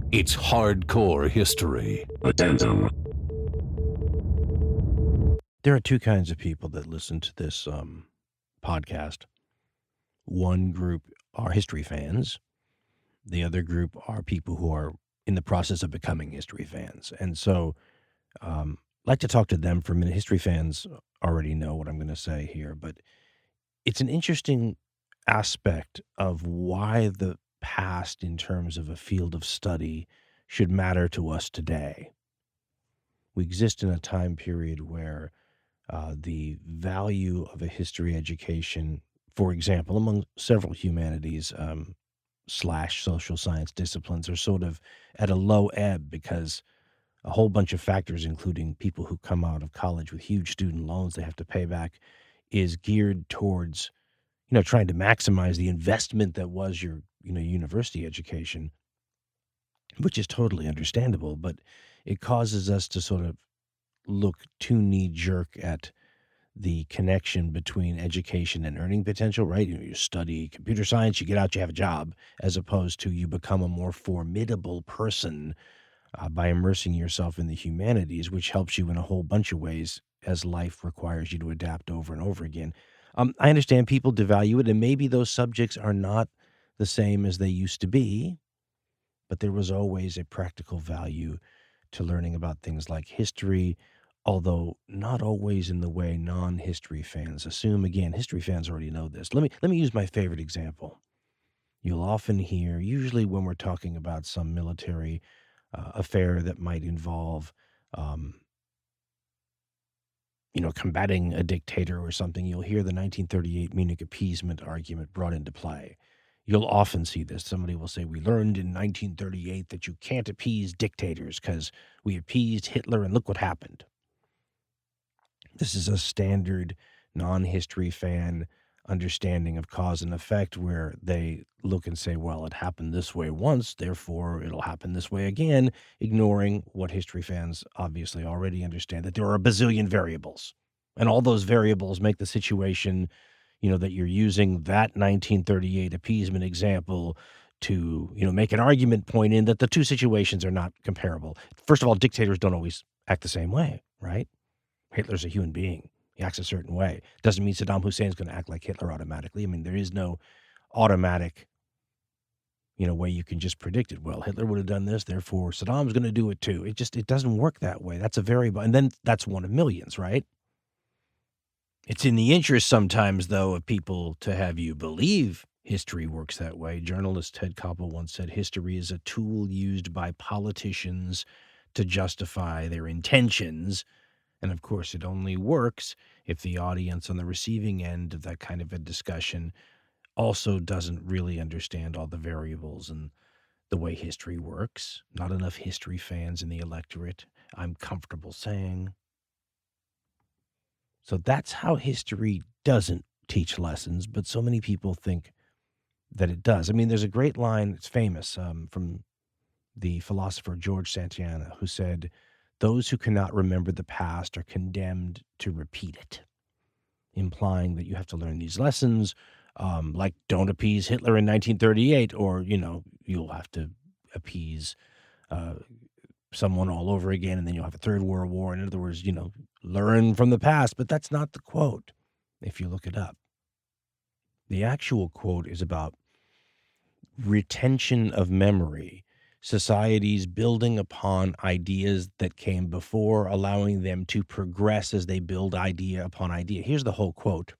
It's hardcore history. Addendum. There are two kinds of people that listen to this podcast. One group are history fans. The other group are people who are in the process of becoming history fans. And so I'd like to talk to them for a minute. History fans already know what I'm going to say here, but it's an interesting aspect of why the past in terms of a field of study should matter to us today. We exist in a time period where the value of a history education, for example, among several humanities / social science disciplines, are sort of at a low ebb because a whole bunch of factors, including people who come out of college with huge student loans they have to pay back, is geared towards, trying to maximize the investment that was your, university education, which is totally understandable, but it causes us to sort of look too knee-jerk at the connection between education and earning potential, right? You study computer science, you get out, you have a job, as opposed to you become a more formidable person by immersing yourself in the humanities, which helps you in a whole bunch of ways as life requires you to adapt over and over again. I understand people devalue it, and maybe those subjects are not the same as they used to be, but there was always a practical value to learning about things like history, although not always in the way non-history fans assume. Again, history fans already know this. Let me use my favorite example. You'll often hear, usually when we're talking about some military affair that might involve, combating a dictator or something, you'll hear the 1938 Munich appeasement argument brought into play. You'll often see this. Somebody will say, we learned in 1938 that you can't appease dictators because we appeased Hitler and look what happened. This is a standard non-history fan understanding of cause and effect where they look and say, well, it happened this way once, therefore it'll happen this way again, ignoring what history fans obviously already understand, that there are a bazillion variables. And all those variables make the situation, that you're using that 1938 appeasement example to, make an argument point in that the two situations are not comparable. First of all, dictators don't always act the same way, right? Hitler's a human being. He acts a certain way. Doesn't mean Saddam Hussein's going to act like Hitler automatically. I mean, there is no automatic, way you can just predict it. Well, Hitler would have done this, therefore Saddam's going to do it too. It doesn't work that way. That's a variable. And then that's one of millions, right? It's in the interest sometimes, though, of people to have you believe history works that way. Journalist Ted Koppel once said, history is a tool used by politicians to justify their intentions. And of course, it only works if the audience on the receiving end of that kind of a discussion also doesn't really understand all the variables and the way history works. Not enough history fans in the electorate, I'm comfortable saying. So that's how history doesn't teach lessons, but so many people think that it does. I mean, there's a great line, it's famous, from the philosopher George Santayana, who said, those who cannot remember the past are condemned to repeat it, implying that you have to learn these lessons, like don't appease Hitler in 1938, or, you'll have to appease someone all over again, and then you'll have a third world war. In other words, learn from the past, but that's not the quote if you look it up. The actual quote is about retention of memory, societies building upon ideas that came before, allowing them to progress as they build idea upon idea. Here's the whole quote.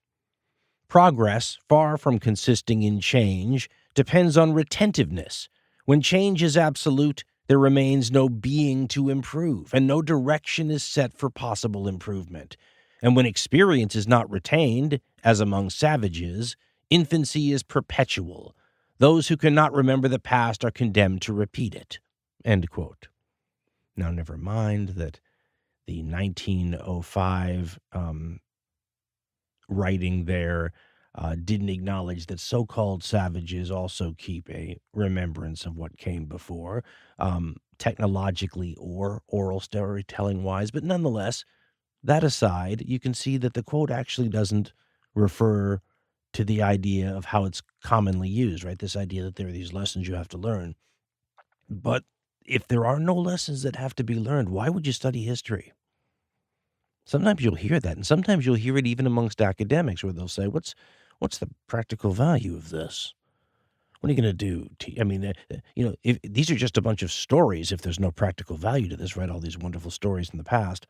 Progress, far from consisting in change, depends on retentiveness. When change is absolute, there remains no being to improve, and no direction is set for possible improvement. And when experience is not retained, as among savages, infancy is perpetual. Those who cannot remember the past are condemned to repeat it. End quote. Now, never mind that the 1905 writing there didn't acknowledge that so-called savages also keep a remembrance of what came before, technologically or oral storytelling-wise. But nonetheless, that aside, you can see that the quote actually doesn't refer to the idea of how it's commonly used, right? This idea that there are these lessons you have to learn. But if there are no lessons that have to be learned, why would you study history? Sometimes you'll hear that, and sometimes you'll hear it even amongst academics where they'll say, what's the practical value of this? What are you going to do? I mean, if these are just a bunch of stories, if there's no practical value to this, right? All these wonderful stories in the past.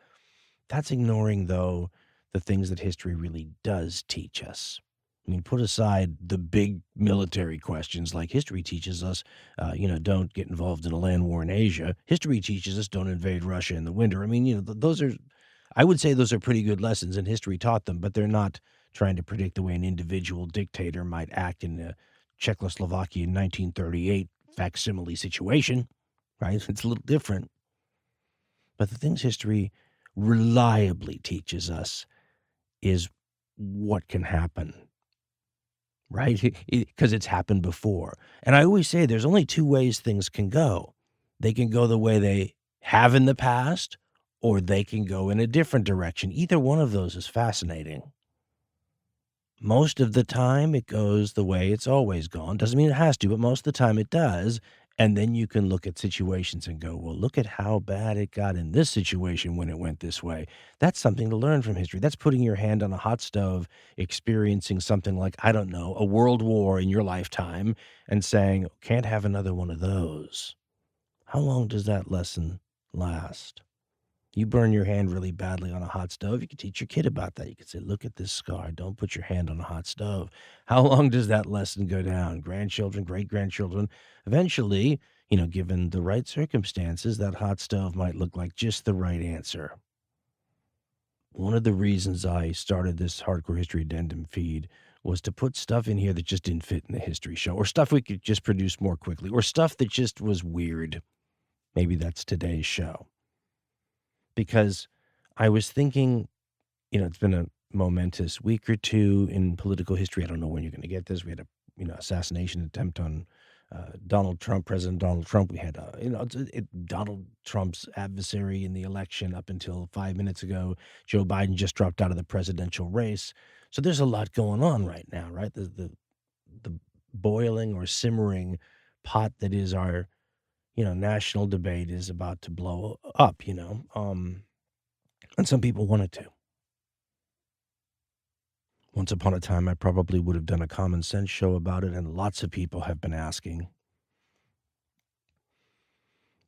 That's ignoring, though, the things that history really does teach us. I mean, put aside the big military questions, like history teaches us, don't get involved in a land war in Asia. History teaches us don't invade Russia in the winter. I mean, those are, I would say those are pretty good lessons, and history taught them, but they're not trying to predict the way an individual dictator might act in Czechoslovakia in 1938 facsimile situation, right? It's a little different. But the things history reliably teaches us is what can happen, right? Because it's happened before. And I always say there's only two ways things can go. They can go the way they have in the past, or they can go in a different direction. Either one of those is fascinating. Most of the time, it goes the way it's always gone. Doesn't mean it has to, but most of the time it does. And then you can look at situations and go, well, look at how bad it got in this situation when it went this way. That's something to learn from history. That's putting your hand on a hot stove, experiencing something like, I don't know, a world war in your lifetime, and saying, can't have another one of those. How long does that lesson last? You burn your hand really badly on a hot stove, you could teach your kid about that. You could say, look at this scar. Don't put your hand on a hot stove. How long does that lesson go down? Grandchildren, great-grandchildren. Eventually, given the right circumstances, that hot stove might look like just the right answer. One of the reasons I started this Hardcore History Addendum feed was to put stuff in here that just didn't fit in the history show, or stuff we could just produce more quickly, or stuff that just was weird. Maybe that's today's show. Because I was thinking, it's been a momentous week or two in political history. I don't know when you're going to get this. We had a, assassination attempt on Donald Trump, President Donald Trump. We had, Donald Trump's adversary in the election up until 5 minutes ago. Joe Biden just dropped out of the presidential race. So there's a lot going on right now, right? The boiling or simmering pot that is our national debate is about to blow up, and some people want it to. Once upon a time, I probably would have done a common sense show about it, and lots of people have been asking.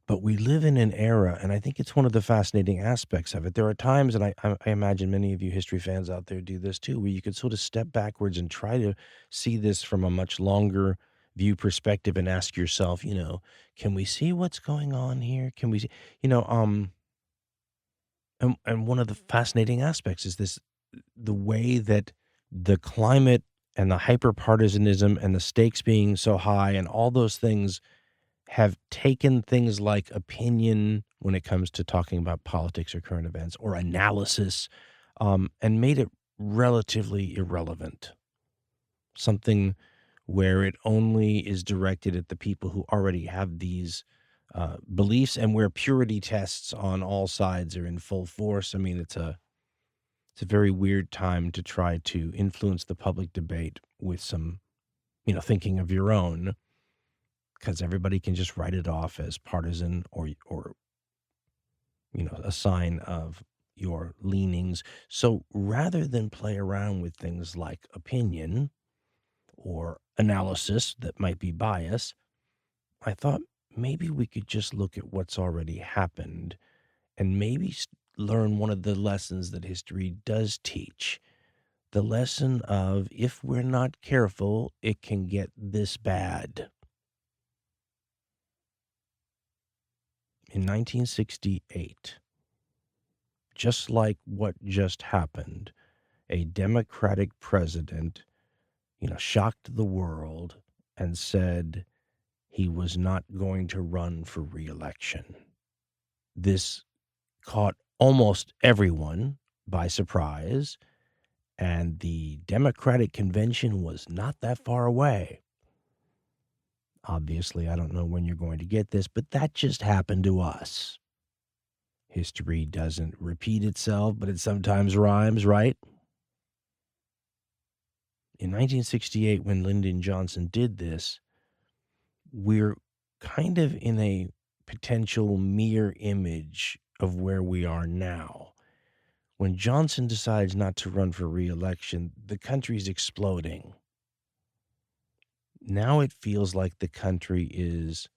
But we live in an era, and I think it's one of the fascinating aspects of it. There are times, and I imagine many of you history fans out there do this too, where you can sort of step backwards and try to see this from a much longer view perspective and ask yourself, can we see what's going on here? Can we see, and one of the fascinating aspects is the way that the climate and the hyperpartisanism and the stakes being so high and all those things have taken things like opinion when it comes to talking about politics or current events or analysis, and made it relatively irrelevant. Something where it only is directed at the people who already have these beliefs, and where purity tests on all sides are in full force. I mean, it's a very weird time to try to influence the public debate with some, thinking of your own, because everybody can just write it off as partisan or a sign of your leanings. So rather than play around with things like opinion or analysis that might be bias, I thought maybe we could just look at what's already happened and maybe learn one of the lessons that history does teach. The lesson of, if we're not careful, it can get this bad. In 1968, just like what just happened, a Democratic president, shocked the world and said he was not going to run for re-election. This caught almost everyone by surprise, and the Democratic convention was not that far away. Obviously, I don't know when you're going to get this, but that just happened to us. History doesn't repeat itself, but it sometimes rhymes, right? In 1968, when Lyndon Johnson did this, we're kind of in a potential mirror image of where we are now. When Johnson decides not to run for re-election, the country's exploding. Now it feels like the country is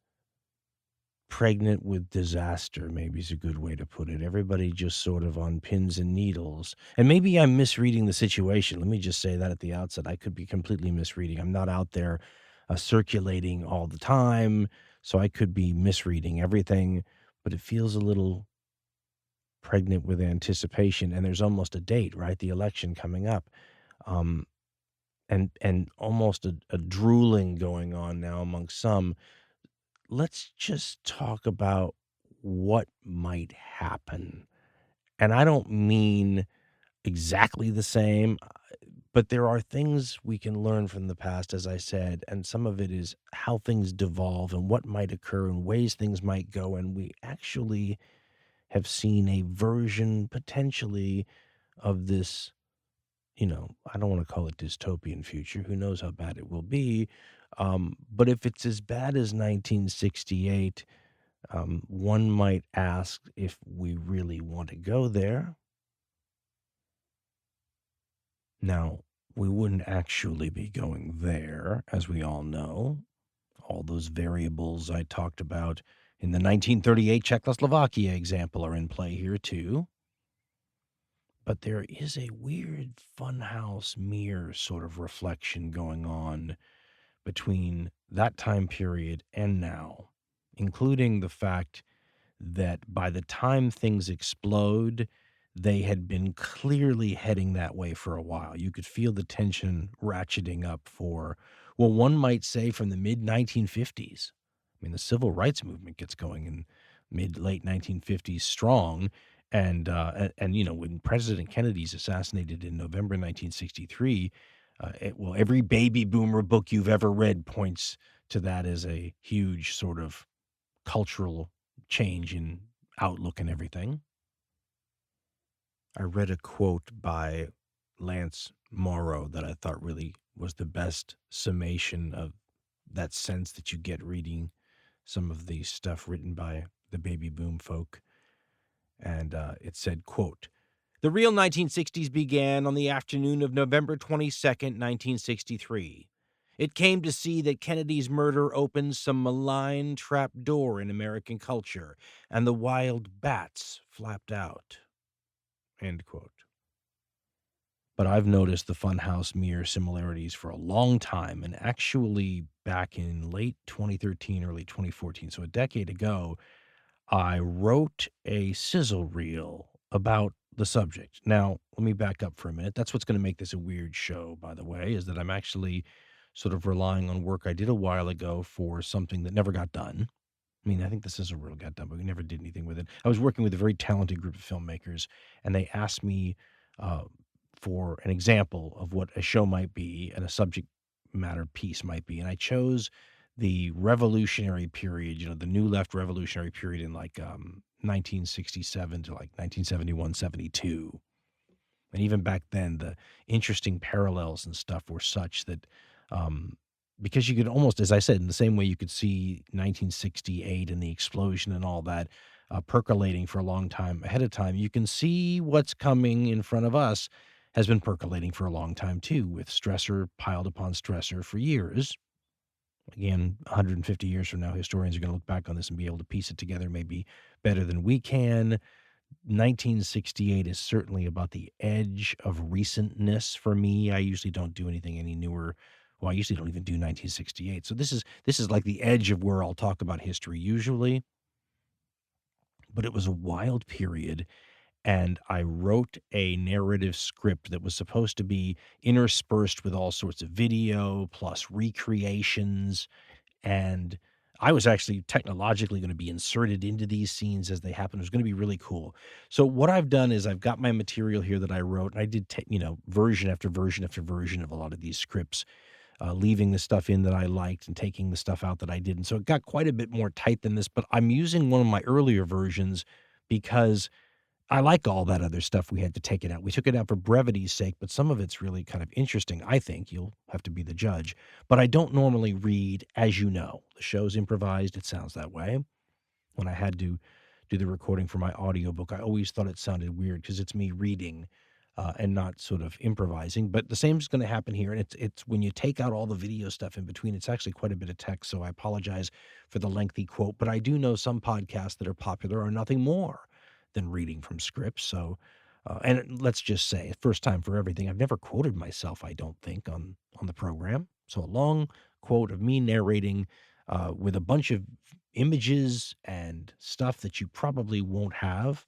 pregnant with disaster, maybe is a good way to put it. Everybody just sort of on pins and needles. And maybe I'm misreading the situation. Let me just say that at the outset. I could be completely misreading. I'm not out there circulating all the time, so I could be misreading everything, but it feels a little pregnant with anticipation. And there's almost a date, right? The election coming up. Um, and almost a drooling going on now among some. Let's just talk about what might happen. And I don't mean exactly the same, but there are things we can learn from the past, as I said, and some of it is how things devolve and what might occur and ways things might go. And we actually have seen a version potentially of this, I don't want to call it dystopian future. Who knows how bad it will be? But if it's as bad as 1968, one might ask if we really want to go there. Now, we wouldn't actually be going there, as we all know. All those variables I talked about in the 1938 Czechoslovakia example are in play here, too. But there is a weird funhouse mirror sort of reflection going on between that time period and now, including the fact that by the time things explode, they had been clearly heading that way for a while. You could feel the tension ratcheting up for, well, one might say from the mid 1950s. I mean, the civil rights movement gets going in late 1950s strong. And when President Kennedy's assassinated in November 1963, every baby boomer book you've ever read points to that as a huge sort of cultural change in outlook and everything. I read a quote by Lance Morrow that I thought really was the best summation of that sense that you get reading some of the stuff written by the baby boom folk. And it said, quote, "The real 1960s began on the afternoon of November 22nd, 1963. It came to see that Kennedy's murder opened some malign trap door in American culture, and the wild bats flapped out." End quote. But I've noticed the Funhouse mirror similarities for a long time, and actually back in late 2013, early 2014, so a decade ago, I wrote a sizzle reel about the subject. Now, let me back up for a minute. That's what's going to make this a weird show, by the way, is that I'm actually sort of relying on work I did a while ago for something that never got done. I mean, I think the sizzle reel got done, but we never did anything with it. I was working with a very talented group of filmmakers, and they asked me uh, for an example of what a show might be and a subject matter piece might be. And I chose the revolutionary period, the New Left revolutionary period in like 1967 to like 1971, 72. And even back then, the interesting parallels and stuff were such that because you could almost, as I said, in the same way you could see 1968 and the explosion and all that percolating for a long time ahead of time, you can see what's coming in front of us has been percolating for a long time too, with stressor piled upon stressor for years. Again, 150 years from now, historians are going to look back on this and be able to piece it together maybe better than we can. 1968 is certainly about the edge of recentness for me. I usually don't do anything any newer. Well, I usually don't even do 1968. So this is like the edge of where I'll talk about history usually. But it was a wild period, and I wrote a narrative script that was supposed to be interspersed with all sorts of video plus recreations, and I was actually technologically going to be inserted into these scenes as they happen. It was going to be really cool. So what I've done is I've got my material here that I wrote, and I did, version after version after version of a lot of these scripts, leaving the stuff in that I liked and taking the stuff out that I didn't. So it got quite a bit more tight than this, but I'm using one of my earlier versions because I like all that other stuff we had to take it out. We took it out for brevity's sake, but some of it's really kind of interesting, I think. You'll have to be the judge. But I don't normally read, as you know. The show's improvised. It sounds that way. when I had to do the recording for my audiobook. I always thought it sounded weird because it's me reading and not sort of improvising. But the same is going to happen here. And it's when you take out all the video stuff in between, it's actually quite a bit of text. So I apologize for the lengthy quote. But I do know some podcasts that are popular are nothing more than reading from scripts. So, and let's just say, first time for everything, I've never quoted myself, I don't think, on the program. So a long quote of me narrating with a bunch of images and stuff that you probably won't have.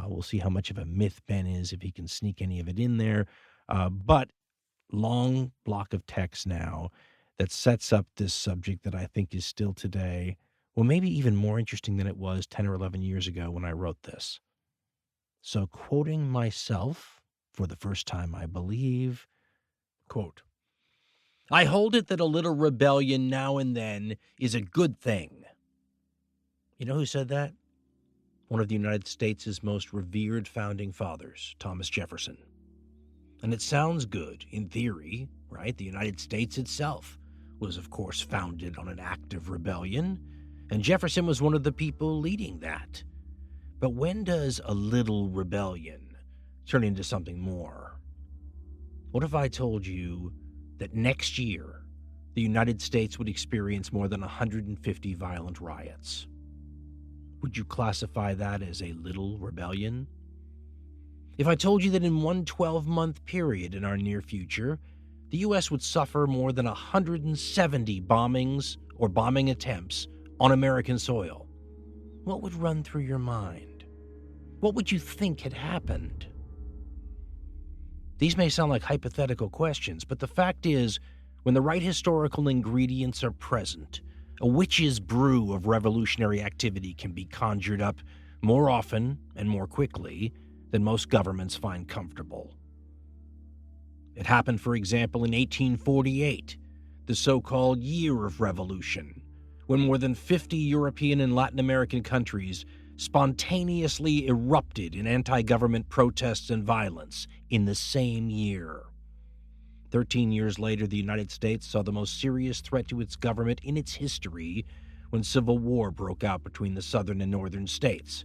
We'll see how much of a myth Ben is, if he can sneak any of it in there. But long block of text now that sets up this subject that I think is still today, well, maybe even more interesting than it was 10 or 11 years ago when I wrote this. So quoting myself for the first time, I believe, quote, "I hold it that a little rebellion now and then is a good thing." You know who said that? One of the United States' most revered founding fathers, Thomas Jefferson. And it sounds good in theory, right? The United States itself was, of course, founded on an act of rebellion, and Jefferson was one of the people leading that. But when does a little rebellion turn into something more? What if I told you that next year the United States would experience more than 150 violent riots? Would you classify that as a little rebellion? If I told you that in one 12-month period in our near future, the U.S. would suffer more than 170 bombings or bombing attempts on American soil, what would run through your mind? What would you think had happened? These may sound like hypothetical questions, but the fact is, when the right historical ingredients are present, a witch's brew of revolutionary activity can be conjured up more often and more quickly than most governments find comfortable. It happened, for example, in 1848, the so-called Year of Revolution, when more than 50 European and Latin American countries spontaneously erupted in anti-government protests and violence in the same year. 13 years later, the United States saw the most serious threat to its government in its history when civil war broke out between the southern and northern states.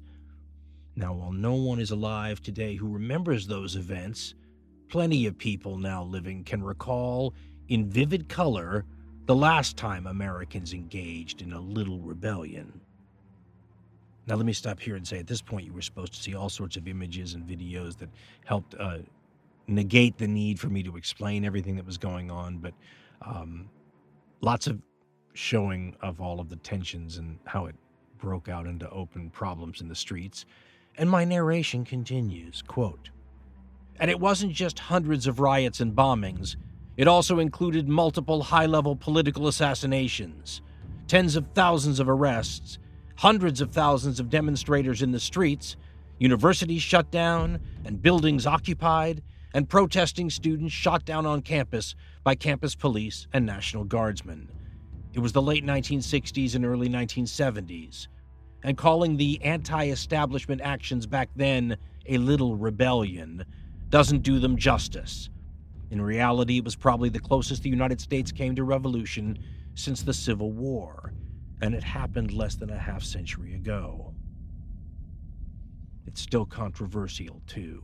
Now, while no one is alive today who remembers those events, plenty of people now living can recall in vivid color the last time Americans engaged in a little rebellion. Now, let me stop here and say at this point you were supposed to see all sorts of images and videos that helped negate the need for me to explain everything that was going on, but lots of showing of all of the tensions and how it broke out into open problems in the streets. And my narration continues, quote, "And it wasn't just hundreds of riots and bombings. It also included multiple high-level political assassinations, tens of thousands of arrests, hundreds of thousands of demonstrators in the streets, universities shut down and buildings occupied, and protesting students shot down on campus by campus police and National Guardsmen. It was the late 1960s and early 1970s, and calling the anti-establishment actions back then a little rebellion doesn't do them justice. In reality, it was probably the closest the United States came to revolution since the Civil War, and it happened less than a half-century ago. It's still controversial, too.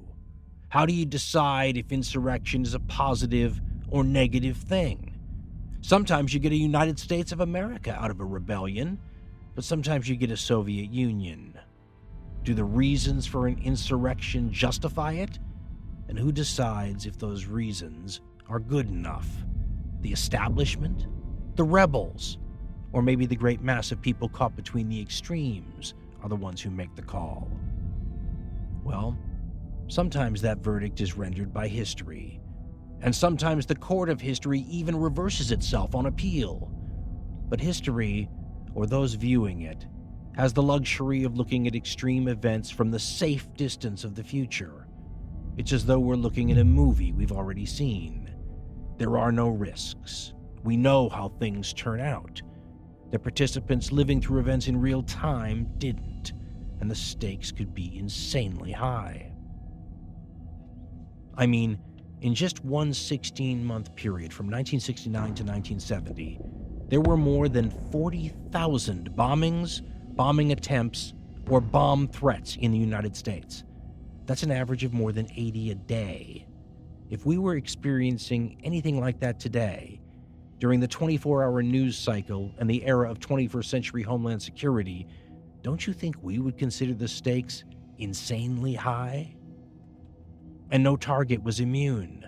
How do you decide if insurrection is a positive or negative thing? Sometimes you get a United States of America out of a rebellion, but sometimes you get a Soviet Union. Do the reasons for an insurrection justify it? And who decides if those reasons are good enough? The establishment? The rebels? Or maybe the great mass of people caught between the extremes are the ones who make the call? Well, sometimes that verdict is rendered by history, and sometimes the court of history even reverses itself on appeal. But history, or those viewing it, has the luxury of looking at extreme events from the safe distance of the future. It's as though we're looking at a movie we've already seen. There are no risks. We know how things turn out. The participants living through events in real time didn't, and the stakes could be insanely high. I mean, in just one 16-month period from 1969 to 1970, there were more than 40,000 bombings bombing attempts, or bomb threats in the United States. That's an average of more than 80 a day. If we were experiencing anything like that today, during the 24-hour news cycle and the era of 21st century Homeland Security, don't you think we would consider the stakes insanely high? And no target was immune.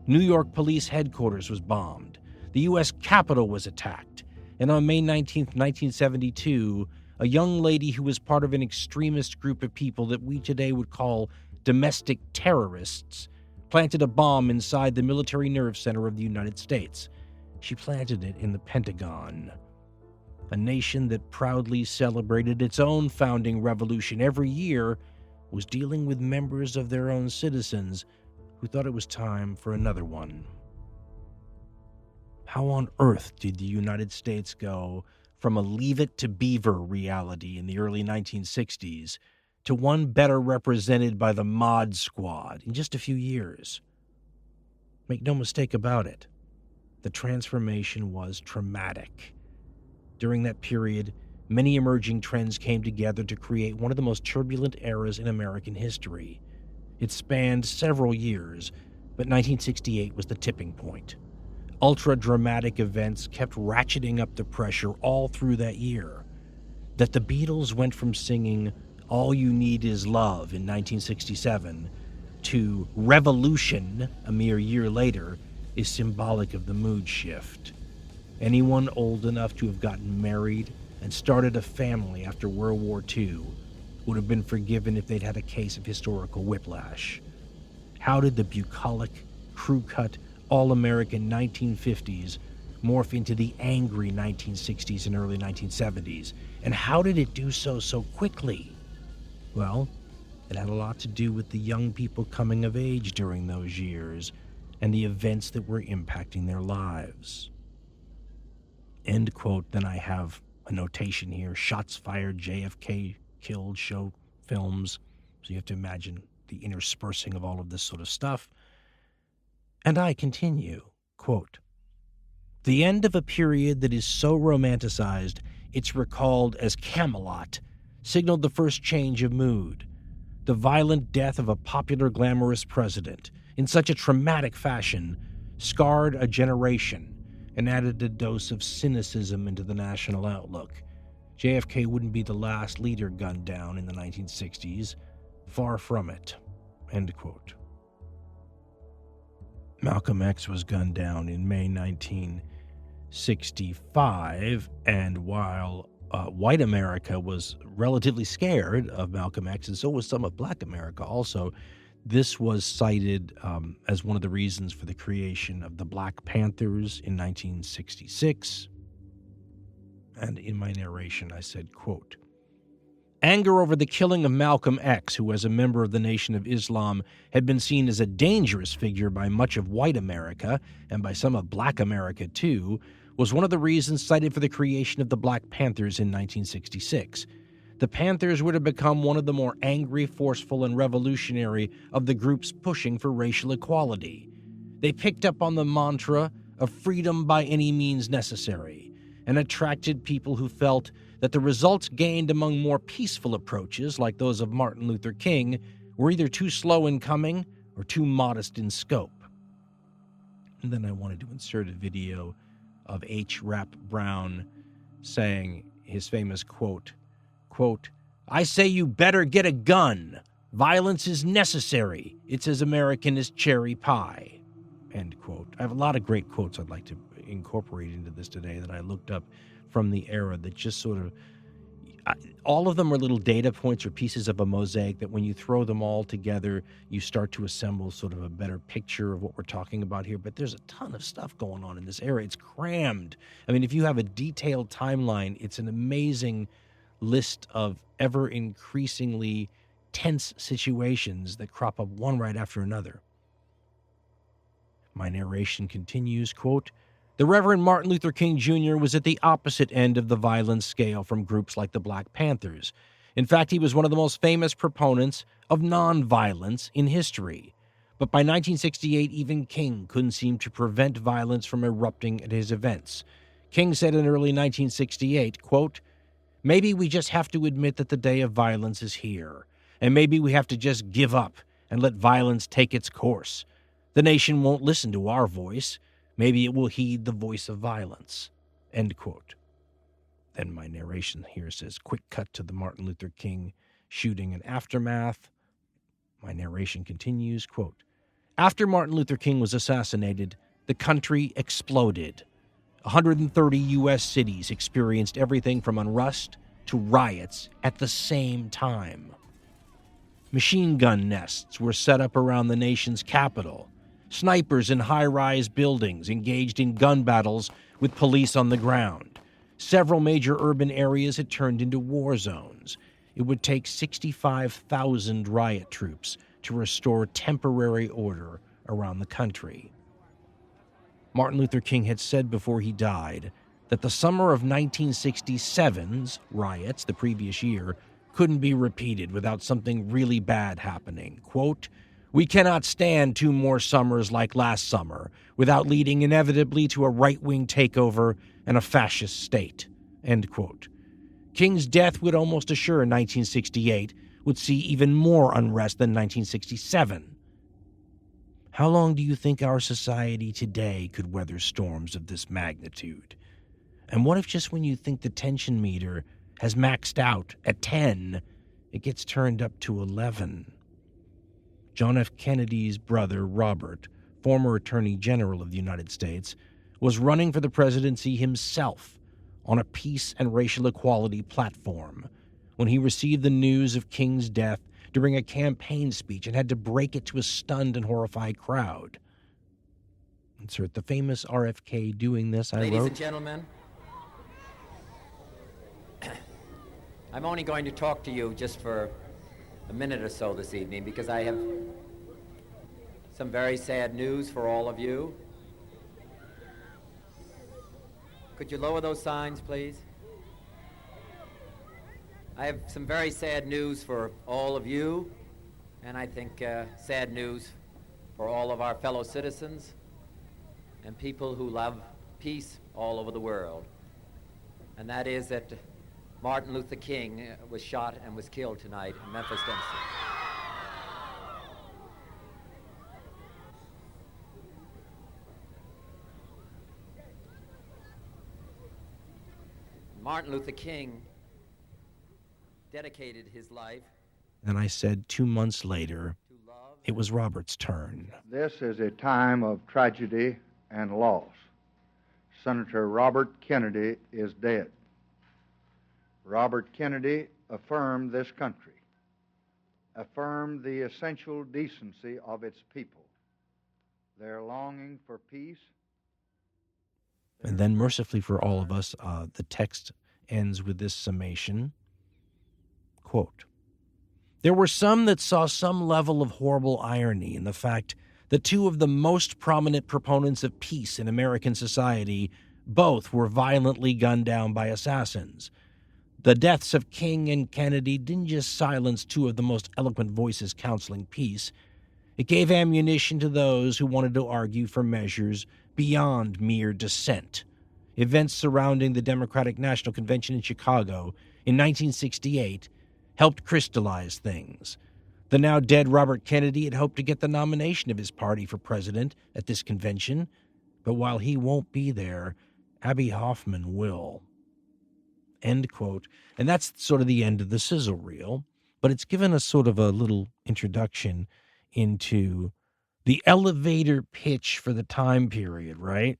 New York Police Headquarters was bombed. The U.S. Capitol was attacked. And on May 19, 1972, a young lady who was part of an extremist group of people that we today would call domestic terrorists planted a bomb inside the military nerve center of the United States. She planted it in the Pentagon. A nation that proudly celebrated its own founding revolution every year was dealing with members of their own citizens who thought it was time for another one. How on earth did the United States go from a Leave It to Beaver reality in the early 1960s to one better represented by the Mod Squad in just a few years? Make no mistake about it, the transformation was traumatic. During that period, many emerging trends came together to create one of the most turbulent eras in American history. It spanned several years, but 1968 was the tipping point. Ultra-dramatic events kept ratcheting up the pressure all through that year. That the Beatles went from singing All You Need Is Love in 1967 to Revolution a mere year later is symbolic of the mood shift. Anyone old enough to have gotten married and started a family after World War II would have been forgiven if they'd had a case of historical whiplash. How did the bucolic, crew-cut, all-American 1950s morph into the angry 1960s and early 1970s? And how did it do so quickly? Well, it had a lot to do with the young people coming of age during those years and the events that were impacting their lives. End quote. Then I have a notation here. Shots fired, JFK killed, show films. So you have to imagine the interspersing of all of this sort of stuff. And I continue, quote, "The end of a period that is so romanticized it's recalled as Camelot signaled the first change of mood. The violent death of a popular, glamorous president in such a traumatic fashion scarred a generation and added a dose of cynicism into the national outlook. JFK wouldn't be the last leader gunned down in the 1960s. Far from it." End quote. Malcolm X was gunned down in May 1965, and while white America was relatively scared of Malcolm X, and so was some of black America also, this was cited as one of the reasons for the creation of the Black Panthers in 1966. And in my narration, I said, quote, "Anger over the killing of Malcolm X, who as a member of the Nation of Islam had been seen as a dangerous figure by much of white America, and by some of black America too, was one of the reasons cited for the creation of the Black Panthers in 1966. The Panthers were to become one of the more angry, forceful, and revolutionary of the groups pushing for racial equality. They picked up on the mantra of freedom by any means necessary, and attracted people who felt that the results gained among more peaceful approaches, like those of Martin Luther King, were either too slow in coming or too modest in scope." And then I wanted to insert a video of H. Rap Brown saying his famous quote, "I say you better get a gun. Violence is necessary. It's as American as cherry pie." End quote. I have a lot of great quotes I'd like to incorporate into this today that I looked up from the era that just sort of, all of them are little data points or pieces of a mosaic that when you throw them all together, you start to assemble sort of a better picture of what we're talking about here. But there's a ton of stuff going on in this era. It's crammed. I mean, if you have a detailed timeline, it's an amazing list of ever increasingly tense situations that crop up one right after another. My narration continues, quote, "The Reverend Martin Luther King Jr. was at the opposite end of the violence scale from groups like the Black Panthers. In fact, he was one of the most famous proponents of nonviolence in history. But by 1968, even King couldn't seem to prevent violence from erupting at his events. King said in early 1968, quote, Maybe we just have to admit that the day of violence is here, and maybe we have to just give up and let violence take its course. The nation won't listen to our voice. Maybe it will heed the voice of violence." End quote. Then my narration here says, quick cut to the Martin Luther King shooting and aftermath. My narration continues, quote, "After Martin Luther King was assassinated, the country exploded. 130 U.S. cities experienced everything from unrest to riots at the same time. Machine gun nests were set up around the nation's capital. Snipers in high-rise buildings engaged in gun battles with police on the ground. Several major urban areas had turned into war zones. It would take 65,000 riot troops to restore temporary order around the country." Martin Luther King had said before he died that the summer of 1967's riots, the previous year, couldn't be repeated without something really bad happening. Quote, "We cannot stand 2 more summers like last summer without leading inevitably to a right-wing takeover and a fascist state." End quote. King's death would almost assure 1968 would see even more unrest than 1967. How long do you think our society today could weather storms of this magnitude? And what if just when you think the tension meter has maxed out at 10, it gets turned up to 11? John F. Kennedy's brother, Robert, former Attorney General of the United States, was running for the presidency himself on a peace and racial equality platform when he received the news of King's death during a campaign speech and had to break it to a stunned and horrified crowd. Insert the famous RFK doing this, I Ladies wrote. and gentlemen, I'm only going to talk to you just for a minute or so this evening because I have some very sad news for all of you. Could you lower those signs, please? I have some very sad news for all of you, and I think sad news for all of our fellow citizens and people who love peace all over the world. And that is that Martin Luther King was shot and was killed tonight in Memphis, Tennessee. Martin Luther King dedicated his life. And I said 2 months later, it was Robert's turn. This is a time of tragedy and loss. Senator Robert Kennedy is dead. Robert Kennedy affirmed this country, affirmed the essential decency of its people, their longing for peace. And then, mercifully for all of us, the text ends with this summation. Quote, "There were some that saw some level of horrible irony in the fact that 2 of the most prominent proponents of peace in American society both were violently gunned down by assassins. The deaths of King and Kennedy didn't just silence 2 of the most eloquent voices counseling peace. It gave ammunition to those who wanted to argue for measures beyond mere dissent. Events surrounding the Democratic National Convention in Chicago in 1968 helped crystallize things. The now dead Robert Kennedy had hoped to get the nomination of his party for president at this convention, but while he won't be there, Abbie Hoffman will." End quote. And that's sort of the end of the sizzle reel, but it's given us sort of a little introduction into the elevator pitch for the time period, right?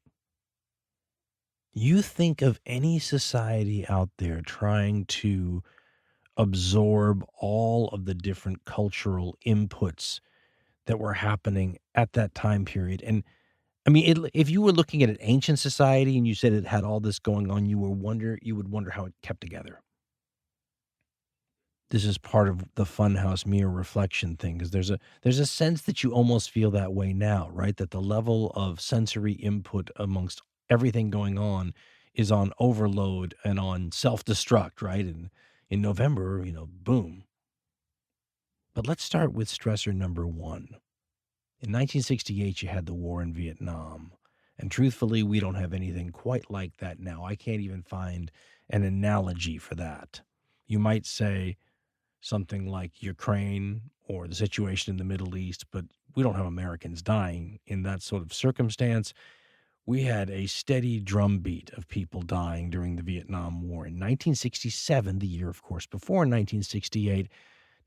You think of any society out there trying to absorb all of the different cultural inputs that were happening at that time period. And I mean, if you were looking at an ancient society and you said it had all this going on, you would wonder how it kept together. This is part of the funhouse mirror reflection thing, because there's a sense that you almost feel that way now, right? That the level of sensory input amongst everything going on is on overload and on self-destruct, right? And in November, boom. But let's start with stressor number 1. In 1968, you had the war in Vietnam. And truthfully, we don't have anything quite like that now. I can't even find an analogy for that. You might say something like Ukraine or the situation in the Middle East, but we don't have Americans dying in that sort of circumstance. We had a steady drumbeat of people dying during the Vietnam War. In 1967, the year, of course, before 1968,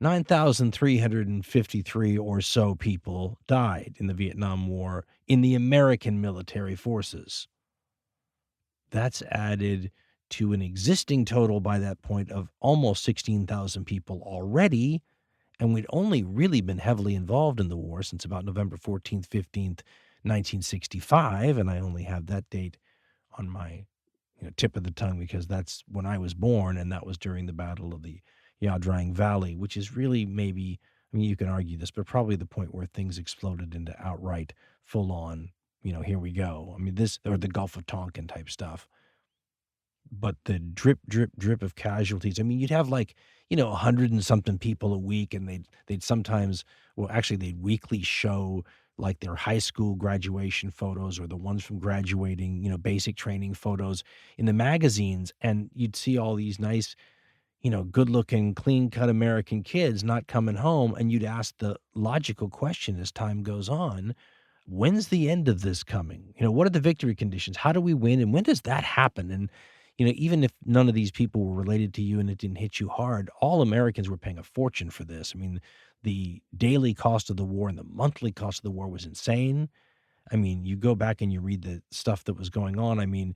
9,353 or so people died in the Vietnam War in the American military forces. That's added to an existing total by that point of almost 16,000 people already, and we'd only really been heavily involved in the war since about November 14th, 15th, 1965, and I only have that date on my tip of the tongue because that's when I was born, and that was during the Battle of the Ia Drang Valley, which is really maybe, I mean, you can argue this, but probably the point where things exploded into outright, full-on, here we go. I mean, this, or the Gulf of Tonkin type stuff. But the drip, drip, drip of casualties, I mean, you'd have 100 and something people a week, and they'd sometimes, well, actually, they'd weekly show like their high school graduation photos or the ones from graduating, basic training photos in the magazines. And you'd see all these nice, good looking, clean cut American kids not coming home. And you'd ask the logical question as time goes on, when's the end of this coming? What are the victory conditions? How do we win? And when does that happen? And, even if none of these people were related to you and it didn't hit you hard, all Americans were paying a fortune for this. I mean, the daily cost of the war and the monthly cost of the war was insane. I mean, you go back and you read the stuff that was going on. I mean,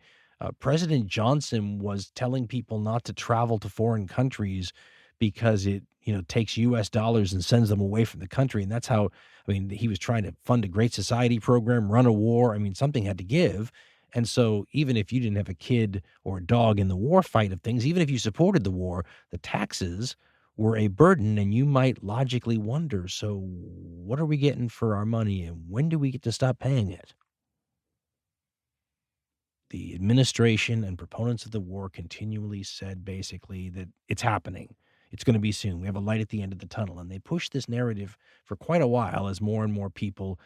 President Johnson was telling people not to travel to foreign countries because it, takes U.S. dollars and sends them away from the country. And that's how, I mean, he was trying to fund a Great Society program, run a war. I mean, something had to give. And so even if you didn't have a kid or a dog in the war fight of things, even if you supported the war, the taxes were a burden, and you might logically wonder, so what are we getting for our money, and when do we get to stop paying it? The administration and proponents of the war continually said basically that it's happening. It's going to be soon. We have a light at the end of the tunnel. And they pushed this narrative for quite a while as more and more people,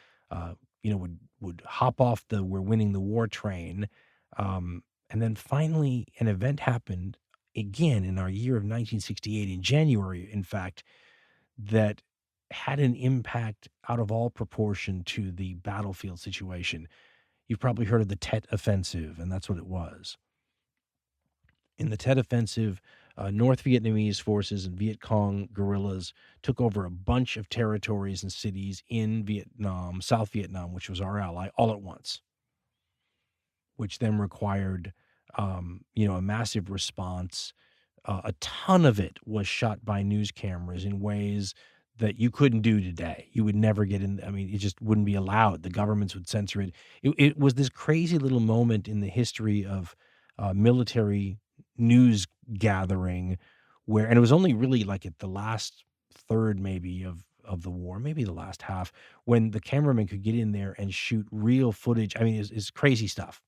would hop off the "we're winning the war" train. And then finally an event happened again in our year of 1968, in January, in fact, that had an impact out of all proportion to the battlefield situation. You've probably heard of the Tet Offensive, and that's what it was. In the Tet Offensive, North Vietnamese forces and Viet Cong guerrillas took over a bunch of territories and cities in Vietnam, South Vietnam, which was our ally, all at once, which then required, a massive response. A ton of it was shot by news cameras in ways that you couldn't do today. You would never get in. I mean, it just wouldn't be allowed. The governments would censor it. It was this crazy little moment in the history of military news gathering where, and it was only really like at the last third maybe of the war, maybe the last half, when the cameraman could get in there and shoot real footage. I mean, it's crazy stuff.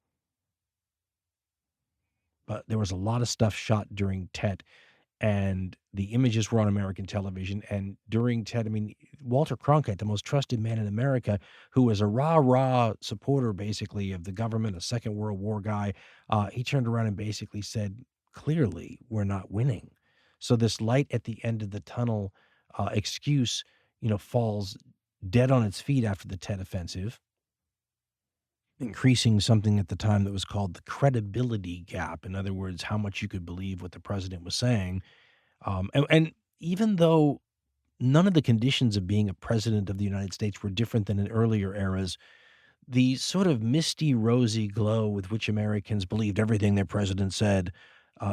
But there was a lot of stuff shot during Tet, and the images were on American television. And during Tet, I mean, Walter Cronkite, the most trusted man in America, who was a rah-rah supporter, basically, of the government, a Second World War guy, he turned around and basically said, clearly, we're not winning. So this light at the end of the tunnel excuse, falls dead on its feet after the Tet Offensive, increasing something at the time that was called the credibility gap. In other words, how much you could believe what the president was saying. And even though none of the conditions of being a president of the United States were different than in earlier eras, the sort of misty, rosy glow with which Americans believed everything their president said,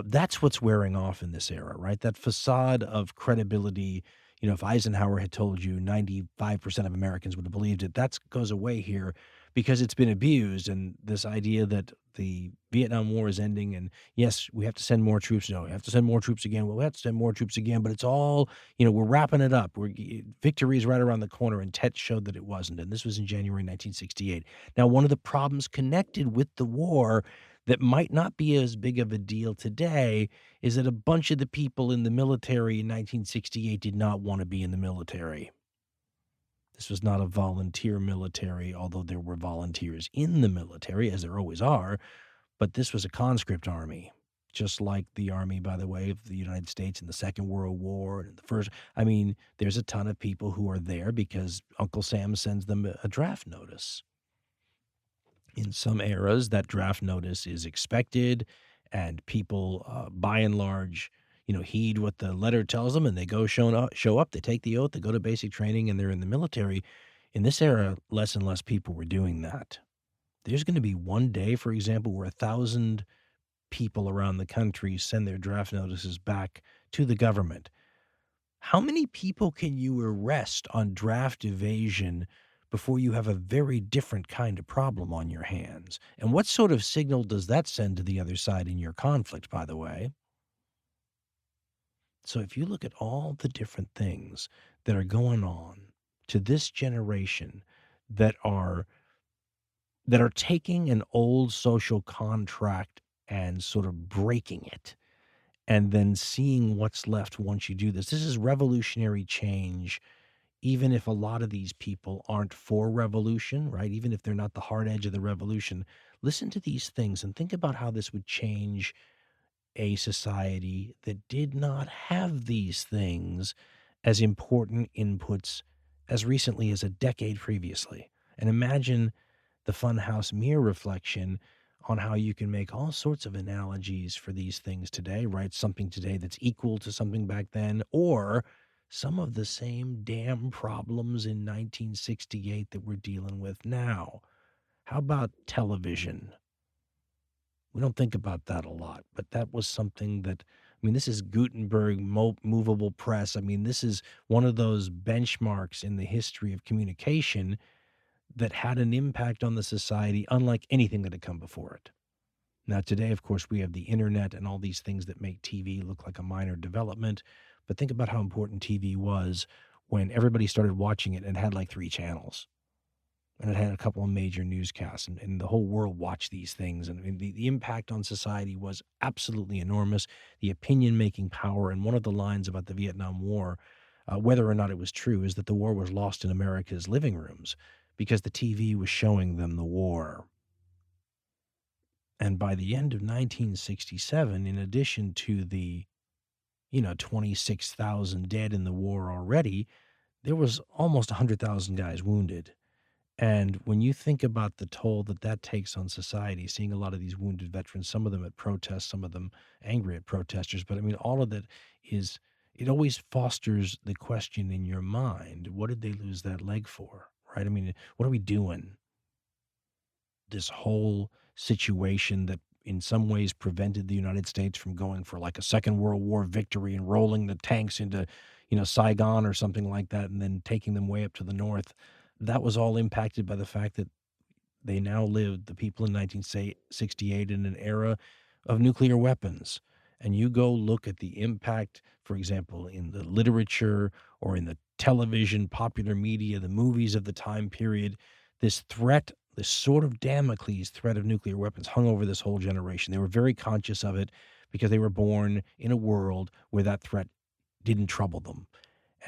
that's what's wearing off in this era, right? That facade of credibility. If Eisenhower had told you 95% of Americans would have believed it, that goes away here because it's been abused. And this idea that the Vietnam War is ending and yes, we have to send more troops. No, we have to send more troops again. Well, we have to send more troops again, but it's all, we're wrapping it up. Victory is right around the corner, and Tet showed that it wasn't. And this was in January 1968. Now, one of the problems connected with the war that might not be as big of a deal today is that a bunch of the people in the military in 1968 did not want to be in the military. This was not a volunteer military, although there were volunteers in the military, as there always are, but this was a conscript army. just like the Army, by the way, of the United States in the Second World War and the First. I mean, there's a ton of people who are there because Uncle Sam sends them a draft notice. In some eras, that draft notice is expected, and people, by and large, heed what the letter tells them, and they go show up, they take the oath, they go to basic training, and they're in the military. In this era, less and less people were doing that. There's going to be one day, for example, where 1,000 people around the country send their draft notices back to the government. How many people can you arrest on draft evasion before you have a very different kind of problem on your hands? And what sort of signal does that send to the other side in your conflict, by the way? So if you look at all the different things that are going on to this generation that are taking an old social contract and sort of breaking it, and then seeing what's left once you do this. This is revolutionary change, even if a lot of these people aren't for revolution, right? Even if they're not the hard edge of the revolution. Listen to these things and think about how this would change a society that did not have these things as important inputs as recently as a decade previously. And imagine the Funhouse mirror reflection on how you can make all sorts of analogies for these things today, right? Something today that's equal to something back then, or some of the same damn problems in 1968 that we're dealing with now. How about television? We don't think about that a lot, but that was something that, this is Gutenberg movable press. This is one of those benchmarks in the history of communication that had an impact on the society unlike anything that had come before it. Now, today, of course, we have the internet and all these things that make TV look like a minor development. But think about how important TV was when everybody started watching it and it had like 3 channels. And it had a couple of major newscasts, and the whole world watched these things. And the impact on society was absolutely enormous. The opinion-making power, and one of the lines about the Vietnam War, whether or not it was true, is that the war was lost in America's living rooms because the TV was showing them the war. And by the end of 1967, in addition to the, 26,000 dead in the war already, there was almost 100,000 guys wounded. And when you think about the toll that takes on society, seeing a lot of these wounded veterans, some of them at protests, some of them angry at protesters, but all of that is, it always fosters the question in your mind, what did they lose that leg for, right? What are we doing? This whole situation that in some ways prevented the United States from going for like a Second World War victory and rolling the tanks into, Saigon or something like that, and then taking them way up to the north. That was all impacted by the fact that they now lived, the people in 1968, in an era of nuclear weapons. And you go look at the impact, for example, in the literature or in the television, popular media, the movies of the time period, this threat, this sort of Damocles threat of nuclear weapons hung over this whole generation. They were very conscious of it because they were born in a world where that threat didn't trouble them.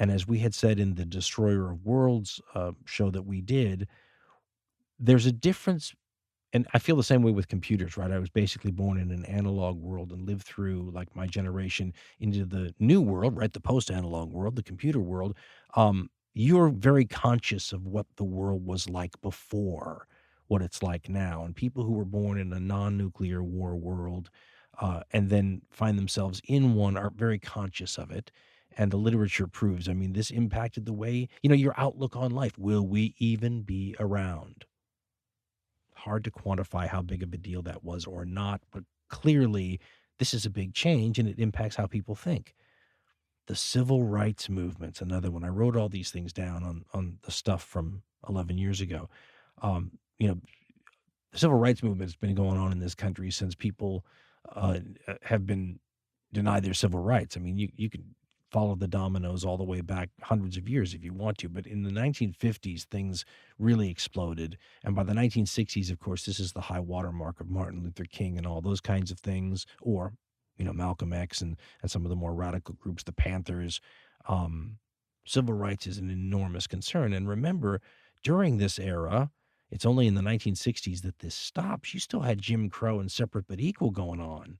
And as we had said in the Destroyer of Worlds show that we did, there's a difference. And I feel the same way with computers, right? I was basically born in an analog world and lived through, like my generation, into the new world, right? The post-analog world, the computer world. You're very conscious of what the world was like before, what it's like now. And people who were born in a non-nuclear war world and then find themselves in one are very conscious of it. And the literature proves, this impacted the way, your outlook on life. Will we even be around? Hard to quantify how big of a deal that was or not, but clearly this is a big change and it impacts how people think. The civil rights movement's another one. I wrote all these things down on the stuff from 11 years ago. The civil rights movement has been going on in this country since people have been denied their civil rights. You can follow the dominoes all the way back hundreds of years if you want to. But in the 1950s, things really exploded. And by the 1960s, of course, this is the high watermark of Martin Luther King and all those kinds of things, or, Malcolm X and some of the more radical groups, the Panthers. Civil rights is an enormous concern. And remember, during this era, it's only in the 1960s that this stops. You still had Jim Crow and separate but equal going on.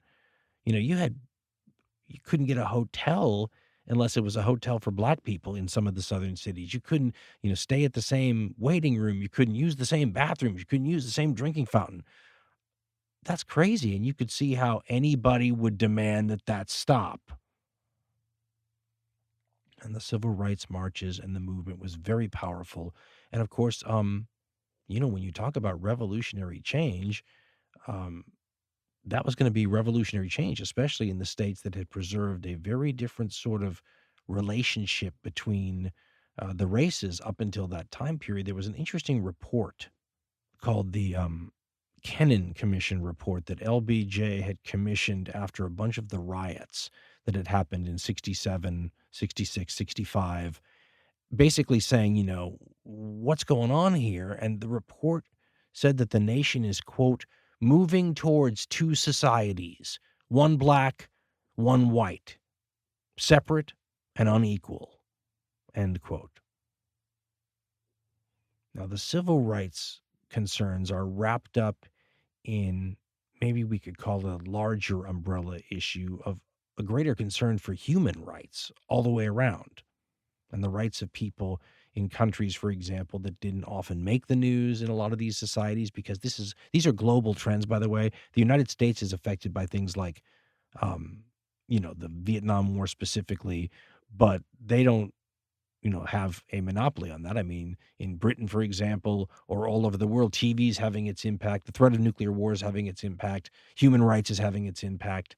You couldn't get a hotel unless it was a hotel for black people in some of the southern cities. You couldn't, stay at the same waiting room. You couldn't use the same bathrooms. You couldn't use the same drinking fountain. That's crazy. And you could see how anybody would demand that stop. And the civil rights marches and the movement was very powerful. And of course, when you talk about revolutionary change, that was going to be revolutionary change, especially in the states that had preserved a very different sort of relationship between the races up until that time period. There was an interesting report called the Kennan Commission report that LBJ had commissioned after a bunch of the riots that had happened in 67, 66, 65, basically saying, what's going on here? And the report said that the nation is, quote, moving towards two societies, one black, one white, separate and unequal, end quote. Now, the civil rights concerns are wrapped up in, maybe we could call it a larger umbrella issue of a greater concern for human rights all the way around, and the rights of people in countries, for example, that didn't often make the news in a lot of these societies, because these are global trends, by the way. The United States is affected by things like, the Vietnam War specifically, but they don't, have a monopoly on that. I mean, in Britain, for example, or all over the world, TV is having its impact. The threat of nuclear war is having its impact. Human rights is having its impact.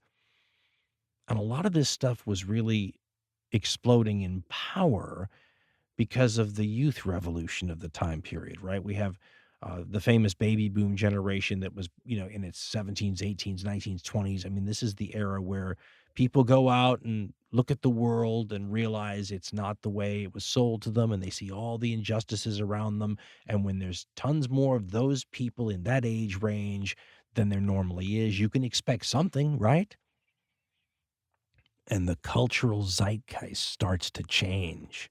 And a lot of this stuff was really exploding in power because of the youth revolution of the time period, right? We have the famous baby boom generation that was, in its 17s, 18s, 19s, 20s. I mean, this is the era where people go out and look at the world and realize it's not the way it was sold to them, and they see all the injustices around them. And when there's tons more of those people in that age range than there normally is, you can expect something, right? And the cultural zeitgeist starts to change.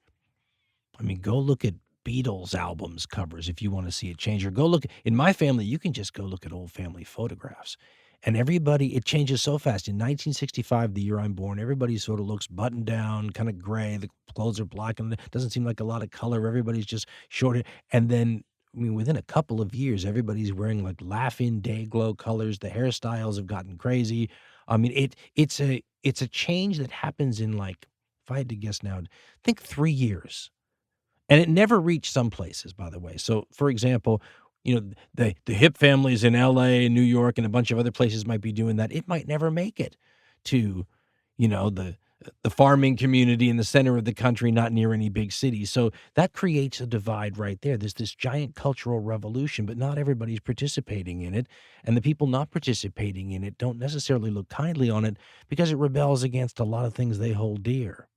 I mean, go look at Beatles albums covers if you want to see it change, or go look in my family. You can just go look at old family photographs, and it changes so fast. In 1965, the year I'm born, everybody sort of looks buttoned down, kind of gray. The clothes are black, and it doesn't seem like a lot of color. Everybody's just short. And then, I mean, within a couple of years, everybody's wearing like laugh-in day glow colors. The hairstyles have gotten crazy. I mean, it's a change that happens in, like, if I had to guess now, I think 3 years. And it never reached some places, by the way. So, for example, the hip families in LA and New York and a bunch of other places might be doing that. It might never make it to, the farming community in the center of the country, not near any big cities. So that creates a divide right there. There's this giant cultural revolution, but not everybody's participating in it. And the people not participating in it don't necessarily look kindly on it because it rebels against a lot of things they hold dear.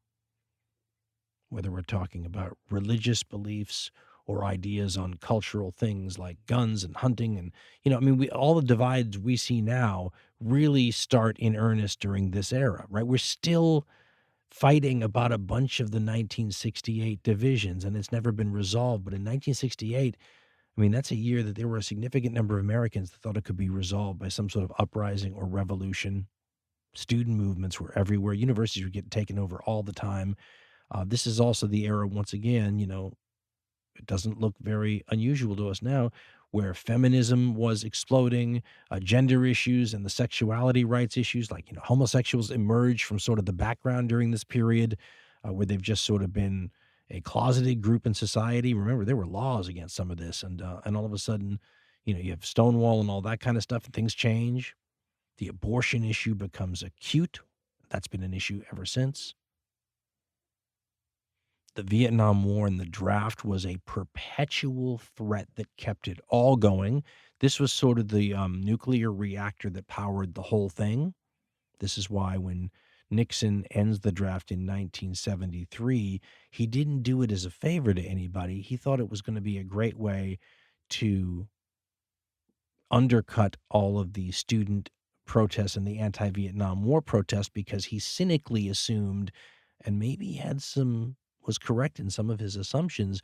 Whether we're talking about religious beliefs or ideas on cultural things like guns and hunting. And, all the divides we see now really start in earnest during this era, right? We're still fighting about a bunch of the 1968 divisions, and it's never been resolved. But in 1968, that's a year that there were a significant number of Americans that thought it could be resolved by some sort of uprising or revolution. Student movements were everywhere. Universities were getting taken over all the time. This is also the era, once again, it doesn't look very unusual to us now, where feminism was exploding, gender issues and the sexuality rights issues, like, homosexuals emerged from sort of the background during this period, where they've just sort of been a closeted group in society. Remember, there were laws against some of this, and all of a sudden, you have Stonewall and all that kind of stuff, and things change. The abortion issue becomes acute. That's been an issue ever since. The Vietnam War and the draft was a perpetual threat that kept it all going. This was sort of the nuclear reactor that powered the whole thing. This is why when Nixon ends the draft in 1973, he didn't do it as a favor to anybody. He thought it was going to be a great way to undercut all of the student protests and the anti-Vietnam War protests, because he cynically assumed, and maybe was correct in some of his assumptions,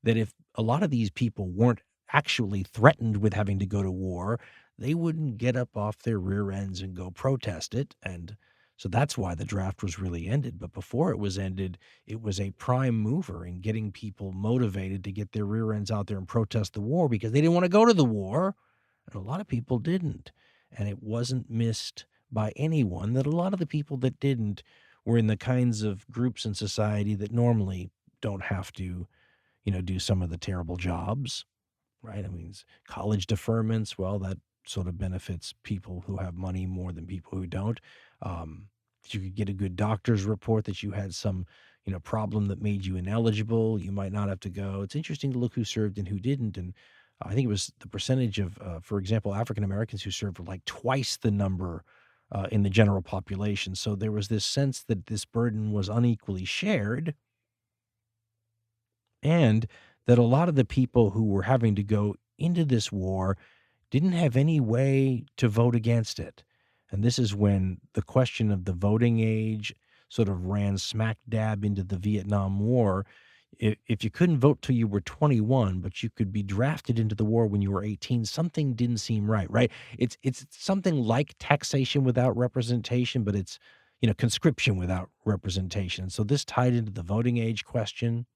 that if a lot of these people weren't actually threatened with having to go to war, they wouldn't get up off their rear ends and go protest it. And so that's why the draft was really ended. But before it was ended, it was a prime mover in getting people motivated to get their rear ends out there and protest the war because they didn't want to go to the war. And a lot of people didn't. And it wasn't missed by anyone that a lot of the people that didn't were in the kinds of groups in society that normally don't have to, do some of the terrible jobs, right? I mean, college deferments, well, that sort of benefits people who have money more than people who don't. If you could get a good doctor's report that you had some, problem that made you ineligible, you might not have to go. It's interesting to look who served and who didn't. And I think it was the percentage of, for example, African Americans who served were like twice the number in the general population. So there was this sense that this burden was unequally shared, and that a lot of the people who were having to go into this war didn't have any way to vote against it. And this is when the question of the voting age sort of ran smack dab into the Vietnam War. If you couldn't vote till you were 21, but you could be drafted into the war when you were 18, something didn't seem right, right? It's something like taxation without representation, but it's, conscription without representation. So this tied into the voting age question.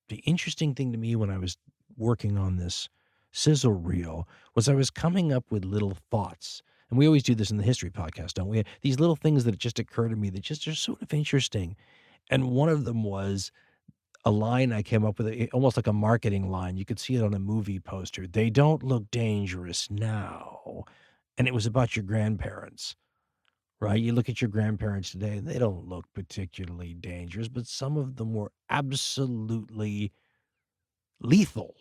The interesting thing to me when I was working on this sizzle reel was I was coming up with little thoughts. And we always do this in the history podcast, don't we? These little things that just occur to me that just are sort of interesting. And one of them was a line I came up with, almost like a marketing line. You could see it on a movie poster. They don't look dangerous now. And it was about your grandparents, right? You look at your grandparents today, and they don't look particularly dangerous, but some of them were absolutely lethal.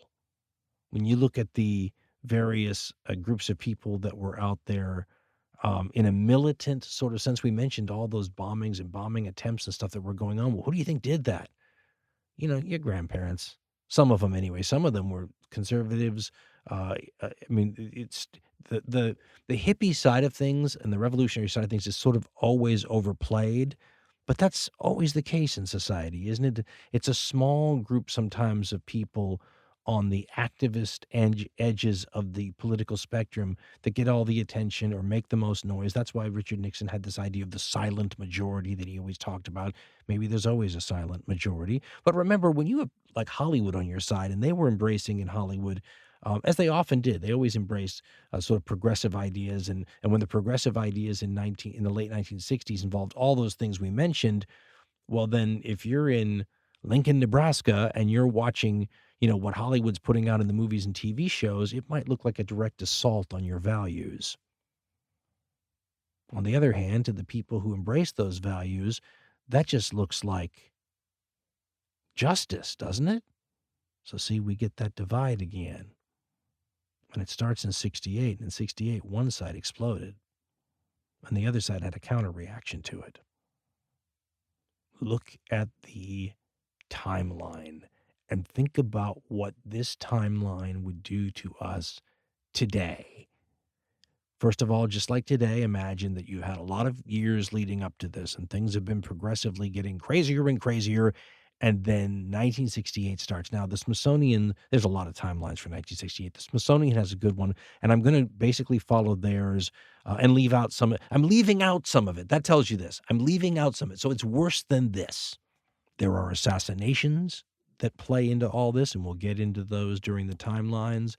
When you look at the various groups of people that were out there in a militant sort of sense, we mentioned all those bombings and bombing attempts and stuff that were going on. Well, who do you think did that? Your grandparents. Some of them anyway. Some of them were conservatives. I mean, it's the hippie side of things and the revolutionary side of things is sort of always overplayed, but that's always the case in society, isn't it? It's a small group sometimes of people on the activist edges of the political spectrum that get all the attention or make the most noise. That's why Richard Nixon had this idea of the silent majority that he always talked about. Maybe there's always a silent majority. But remember, when you have like Hollywood on your side, and they were embracing in Hollywood, as they often did, they always embraced sort of progressive ideas. And when the progressive ideas in the late 1960s involved all those things we mentioned, well, then if you're in Lincoln, Nebraska, and you're watching, what Hollywood's putting out in the movies and TV shows, it might look like a direct assault on your values. On the other hand, to the people who embrace those values, that just looks like justice, doesn't it? So see, we get that divide again. And it starts in 68. And in 68, one side exploded, and the other side had a counter reaction to it. Look at the timeline and think about what this timeline would do to us today. First of all, just like today, imagine that you had a lot of years leading up to this, and things have been progressively getting crazier and crazier. And then 1968 starts. Now, the Smithsonian, there's a lot of timelines for 1968. The Smithsonian has a good one, and I'm going to basically follow theirs and leave out some. I'm leaving out some of it. That tells you this. I'm leaving out some of it. So it's worse than this. There are assassinations that play into all this, and we'll get into those during the timelines.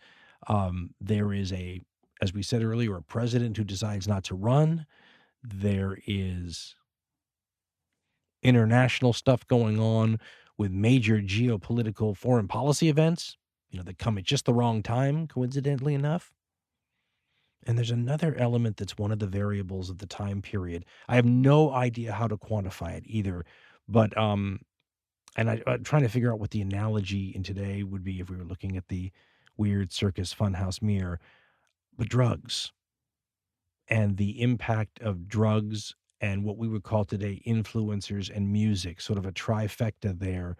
There is as we said earlier, a president who decides not to run. There is international stuff going on with major geopolitical foreign policy events, that come at just the wrong time, coincidentally enough. And there's another element that's one of the variables of the time period. I have no idea how to quantify it either, but and I'm trying to figure out what the analogy in today would be if we were looking at the weird circus funhouse mirror. But drugs and the impact of drugs and what we would call today influencers and music, sort of a trifecta there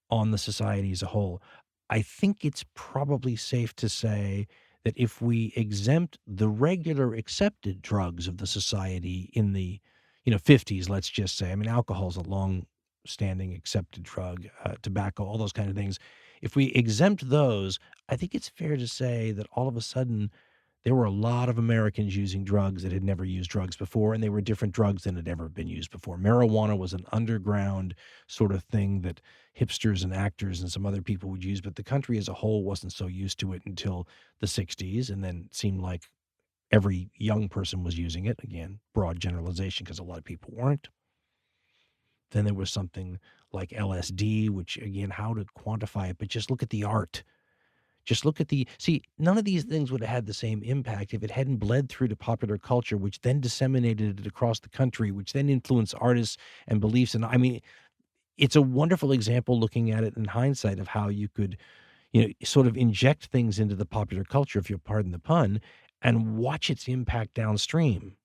on the society as a whole. I think it's probably safe to say that if we exempt the regular accepted drugs of the society in the 50s, let's just say, I mean, alcohol is a long-standing accepted drug, tobacco, all those kind of things. If we exempt those, I think it's fair to say that all of a sudden There were a lot of Americans using drugs that had never used drugs before, and they were different drugs than had ever been used before. Marijuana was an underground sort of thing that hipsters and actors and some other people would use, but the country as a whole wasn't so used to it until the 60s, and then it seemed like every young person was using it. Again, broad generalization because a lot of people weren't. Then there was something like LSD, which, again, how to quantify it, but just look at the art. Just look at none of these things would have had the same impact if it hadn't bled through to popular culture, which then disseminated it across the country, which then influenced artists and beliefs. And I mean, it's a wonderful example looking at it in hindsight of how you could, sort of inject things into the popular culture, if you'll pardon the pun, and watch its impact downstream.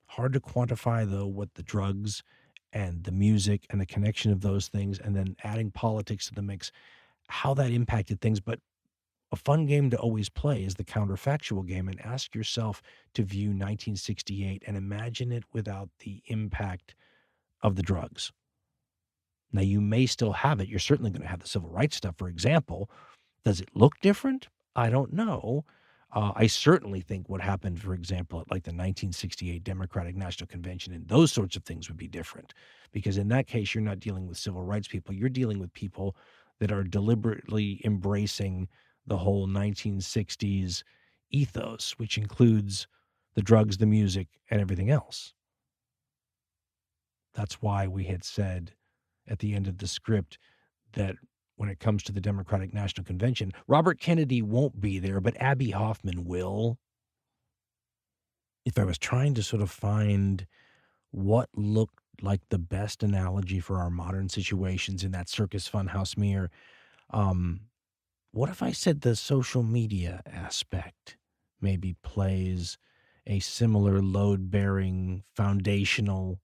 Hard to quantify, though, what the drugs and the music and the connection of those things, and then adding politics to the mix, how that impacted things. But a fun game to always play is the counterfactual game, and ask yourself to view 1968 and imagine it without the impact of the drugs. Now, you may still have it. You're certainly going to have the civil rights stuff, for example. Does it look different? I don't know. I certainly think what happened, for example, at like the 1968 Democratic National Convention and those sorts of things would be different, because in that case, you're not dealing with civil rights people. You're dealing with people that are deliberately embracing the whole 1960s ethos, which includes the drugs, the music, and everything else. That's why we had said at the end of the script that when it comes to the Democratic National Convention, Robert Kennedy won't be there, but Abby Hoffman will. If I was trying to sort of find what looked like the best analogy for our modern situations in that circus funhouse mirror, what if I said the social media aspect maybe plays a similar load-bearing foundational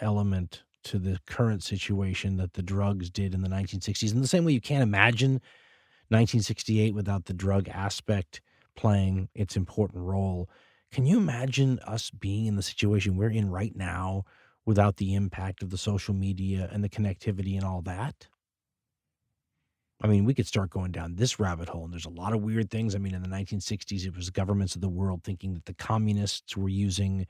element to the current situation that the drugs did in the 1960s? In the same way you can't imagine 1968 without the drug aspect playing its important role, can you imagine us being in the situation we're in right now without the impact of the social media and the connectivity and all that? I mean, we could start going down this rabbit hole, and there's a lot of weird things. I mean, in the 1960s, it was governments of the world thinking that the communists were using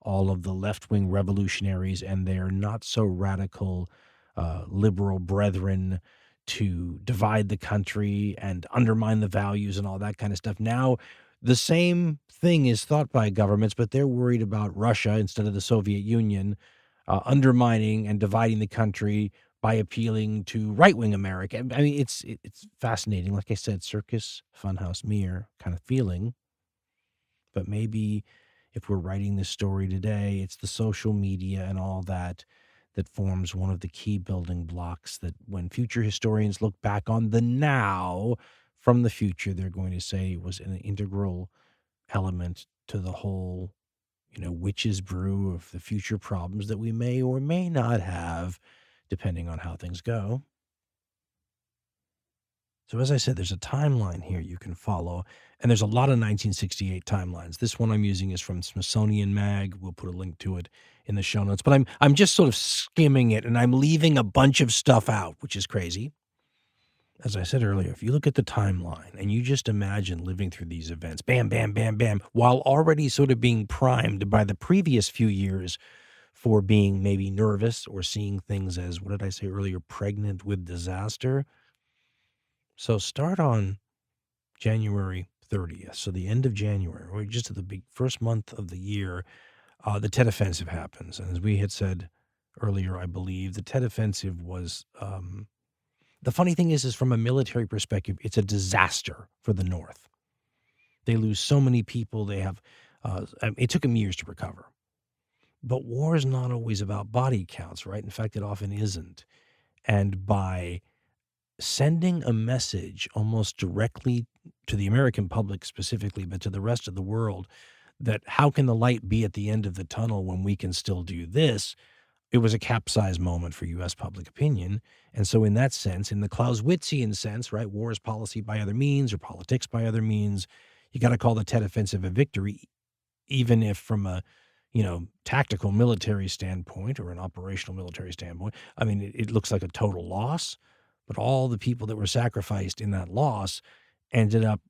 all of the left-wing revolutionaries and their not-so-radical liberal brethren to divide the country and undermine the values and all that kind of stuff. Now, the same thing is thought by governments, but they're worried about Russia instead of the Soviet Union undermining and dividing the country by appealing to right-wing America. I mean, it's fascinating. Like I said, circus, funhouse, mirror kind of feeling. But maybe if we're writing this story today, it's the social media and all that that forms one of the key building blocks that when future historians look back on the now from the future, they're going to say it was an integral element to the whole, witch's brew of the future problems that we may or may not have, depending on how things go. So as I said, there's a timeline here you can follow, and there's a lot of 1968 timelines. This one I'm using is from Smithsonian Mag. We'll put a link to it in the show notes. But I'm just sort of skimming it, and I'm leaving a bunch of stuff out, which is crazy. As I said earlier, if you look at the timeline and you just imagine living through these events, bam, bam, bam, bam, while already sort of being primed by the previous few years for being maybe nervous or seeing things as, what did I say earlier, pregnant with disaster. So start on January 30th, so the end of January, or just at the first month of the year, the Tet Offensive happens. And as we had said earlier, I believe, the Tet Offensive was, the funny thing is from a military perspective, it's a disaster for the North. They lose so many people. They have, it took them years to recover. But war is not always about body counts, right? In fact, it often isn't. And by sending a message almost directly to the American public specifically, but to the rest of the world, that how can the light be at the end of the tunnel when we can still do this? It was a capsized moment for U.S. public opinion. And so in that sense, in the Clausewitzian sense, right, war is policy by other means or politics by other means, you got to call the Tet Offensive a victory, even if from a tactical military standpoint or an operational military standpoint, I mean, it looks like a total loss, but all the people that were sacrificed in that loss ended up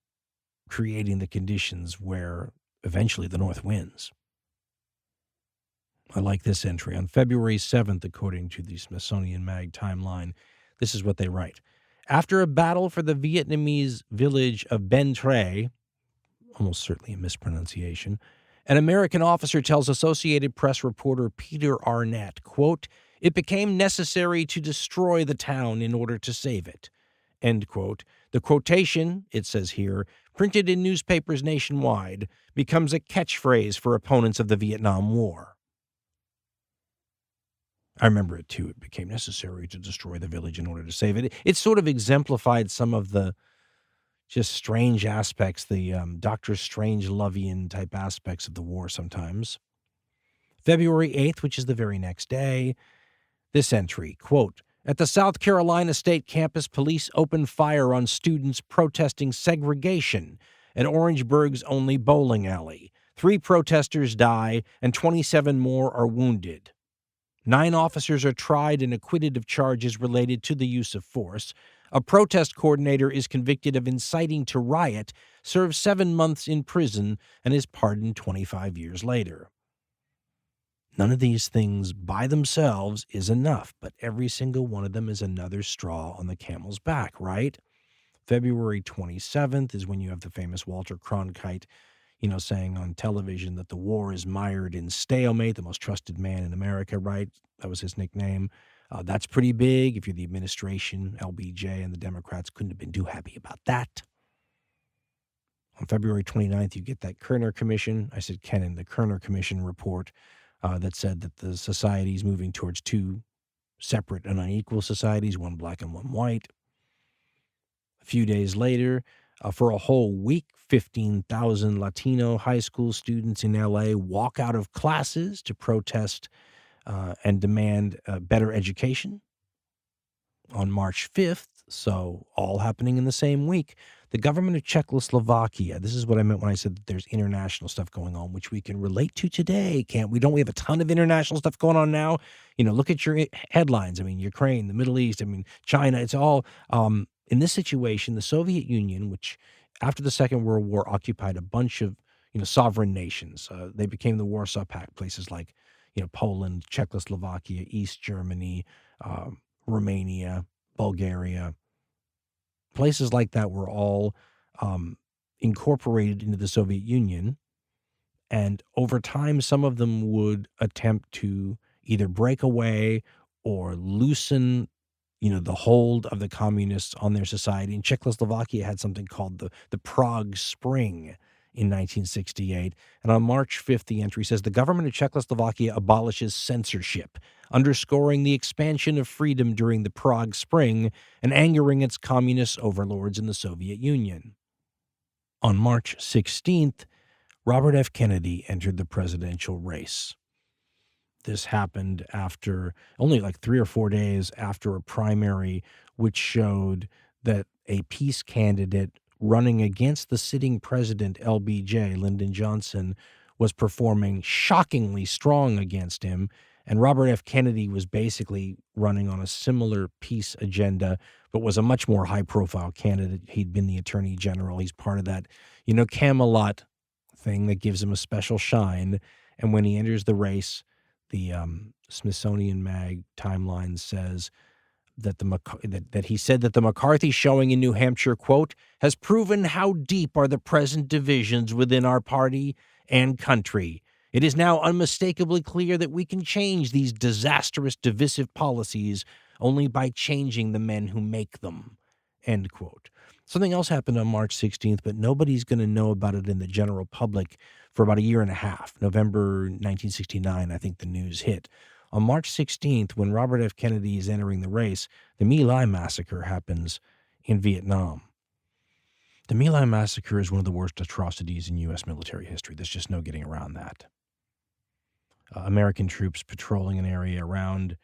creating the conditions where eventually the North wins. I like this entry. On February 7th, according to the Smithsonian Mag timeline, this is what they write. After a battle for the Vietnamese village of Ben Tre, almost certainly a mispronunciation, an American officer tells Associated Press reporter Peter Arnett, quote, "It became necessary to destroy the town in order to save it," end quote. The quotation, it says here, printed in newspapers nationwide, becomes a catchphrase for opponents of the Vietnam War. I remember it, too. It became necessary to destroy the village in order to save it. It sort of exemplified some of the just strange aspects, the Dr. Strange-Lovian type aspects of the war sometimes. February 8th, which is the very next day, this entry, quote, "At the South Carolina State campus, police opened fire on students protesting segregation at Orangeburg's only bowling alley. 3 protesters die and 27 more are wounded. 9 officers are tried and acquitted of charges related to the use of force. A protest coordinator is convicted of inciting to riot, serves 7 months in prison, and is pardoned 25 years later." None of these things by themselves is enough, but every single one of them is another straw on the camel's back, right? February 27th is when you have the famous Walter Cronkite, saying on television that the war is mired in stalemate, the most trusted man in America, right? That was his nickname. That's pretty big. If you're the administration, LBJ and the Democrats couldn't have been too happy about that. On February 29th, you get that Kerner Commission. I said Kennan, the Kerner Commission report that said that the society is moving towards 2 separate and unequal societies, one black and one white. A few days later, for a whole week, 15,000 Latino high school students in L.A. walk out of classes to protest and demand better education. On March 5th, so all happening in the same week, the government of Czechoslovakia, this is what I meant when I said that there's international stuff going on, which we can relate to today, can't we? Don't we have a ton of international stuff going on now? Look at your headlines. I mean, Ukraine, the Middle East, China, it's all, in this situation, the Soviet Union, which after the Second World War occupied a bunch of, sovereign nations. They became the Warsaw Pact, places like, Poland, Czechoslovakia, East Germany, Romania, Bulgaria. Places like that were all incorporated into the Soviet Union. And over time, some of them would attempt to either break away or loosen, the hold of the communists on their society. And Czechoslovakia had something called the Prague Spring in 1968. And on March 5th, the entry says, the government of Czechoslovakia abolishes censorship, underscoring the expansion of freedom during the Prague Spring and angering its communist overlords in the Soviet Union. On March 16th, Robert F. Kennedy entered the presidential race. This happened after only like 3 or 4 days after a primary which showed that a peace candidate running against the sitting president, LBJ, Lyndon Johnson, was performing shockingly strong against him. And Robert F. Kennedy was basically running on a similar peace agenda, but was a much more high-profile candidate. He'd been the attorney general. He's part of that, Camelot thing that gives him a special shine. And when he enters the race, the Smithsonian Mag timeline says that that he said that the McCarthy showing in New Hampshire, quote, has proven how deep are the present divisions within our party and country. It is now unmistakably clear that we can change these disastrous divisive policies only by changing the men who make them, end quote. Something else happened on March 16th, but nobody's going to know about it in the general public for about a year and a half. November 1969, I think the news hit. On March 16th, when Robert F. Kennedy is entering the race, the My Lai Massacre happens in Vietnam. The My Lai Massacre is one of the worst atrocities in U.S. military history. There's just no getting around that. American troops patrolling an area around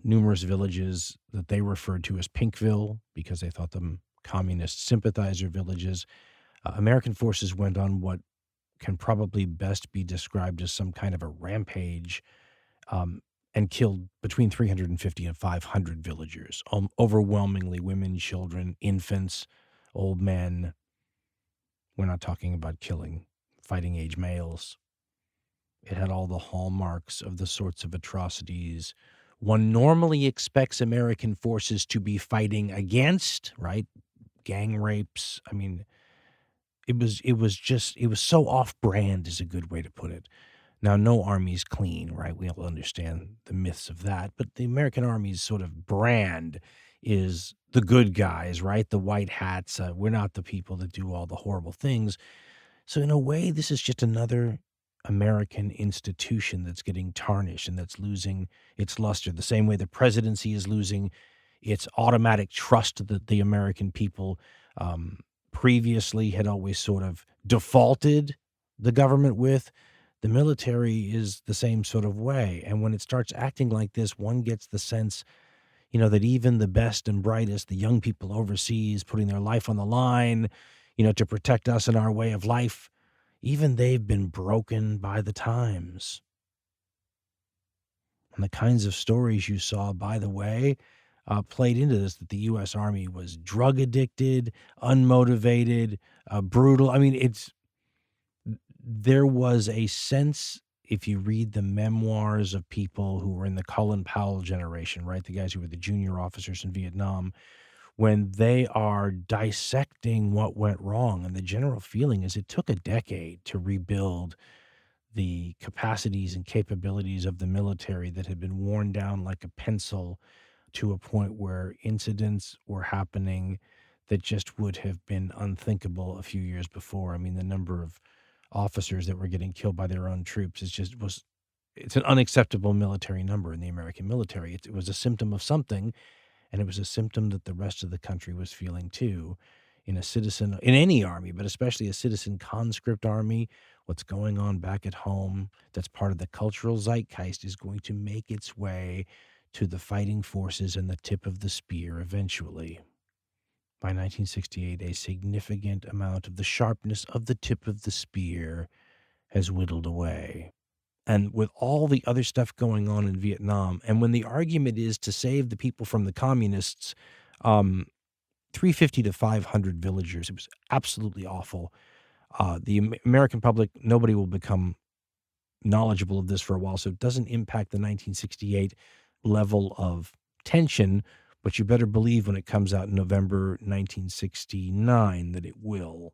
numerous villages that they referred to as Pinkville because they thought them communist sympathizer villages. American forces went on what can probably best be described as some kind of a rampage and killed between 350 and 500 villagers, overwhelmingly women, children, infants, old men. We're not talking about killing fighting age males. It had all the hallmarks of the sorts of atrocities one normally expects American forces to be fighting against, right? Gang rapes. I mean, it was so off-brand is a good way to put it. Now, no army's clean, right? We all understand the myths of that, but the American army's sort of brand is the good guys, right? The white hats. We're not the people that do all the horrible things. So in a way, this is just another American institution that's getting tarnished and that's losing its luster, the same way the presidency is losing its automatic trust that the American people previously had always sort of defaulted the government with. The military is the same sort of way. And when it starts acting like this, one gets the sense, that even the best and brightest, the young people overseas putting their life on the line, to protect us and our way of life, even they've been broken by the times. And the kinds of stories you saw, by the way, played into this, that the U.S. Army was drug addicted, unmotivated, brutal. I mean, there was a sense, if you read the memoirs of people who were in the Colin Powell generation, right, the guys who were the junior officers in Vietnam, when they are dissecting what went wrong, and the general feeling is it took a decade to rebuild the capacities and capabilities of the military that had been worn down like a pencil to a point where incidents were happening that just would have been unthinkable a few years before. I mean, the number of officers that were getting killed by their own troops it's an unacceptable military number in the American military. It was a symptom of something, and it was a symptom that the rest of the country was feeling too. In any army, but especially a citizen conscript army, what's going on back at home, that's part of the cultural zeitgeist, is going to make its way to the fighting forces and the tip of the spear eventually. By 1968, a significant amount of the sharpness of the tip of the spear has whittled away. And with all the other stuff going on in Vietnam, and when the argument is to save the people from the communists, 350 to 500 villagers. It was absolutely awful. The American public, nobody will become knowledgeable of this for a while, so it doesn't impact the 1968 level of tension, but you better believe when it comes out in November 1969 that it will.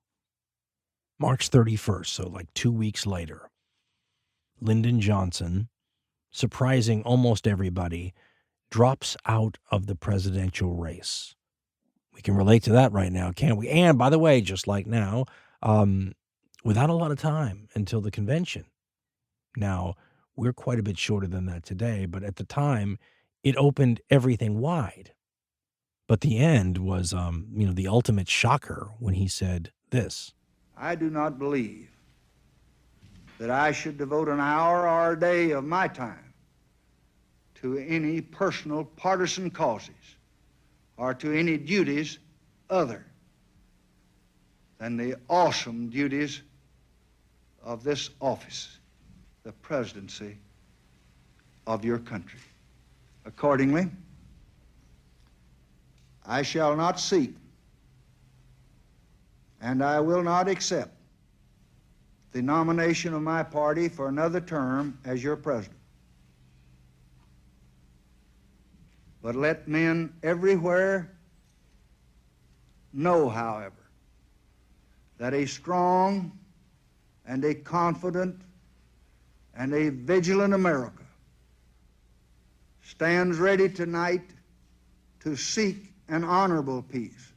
March 31st, so like 2 weeks later, Lyndon Johnson, surprising almost everybody, drops out of the presidential race. We can relate to that right now, can't we? And by the way, just like now, without a lot of time until the convention. Now, we're quite a bit shorter than that today, but at the time, it opened everything wide. But the end was, the ultimate shocker when he said this. I do not believe that I should devote an hour or a day of my time to any personal partisan causes or to any duties other than the awesome duties of this office, the presidency of your country. Accordingly, I shall not seek and I will not accept the nomination of my party for another term as your president. But let men everywhere know, however, that a strong and a confident and a vigilant America stands ready tonight to seek an honorable peace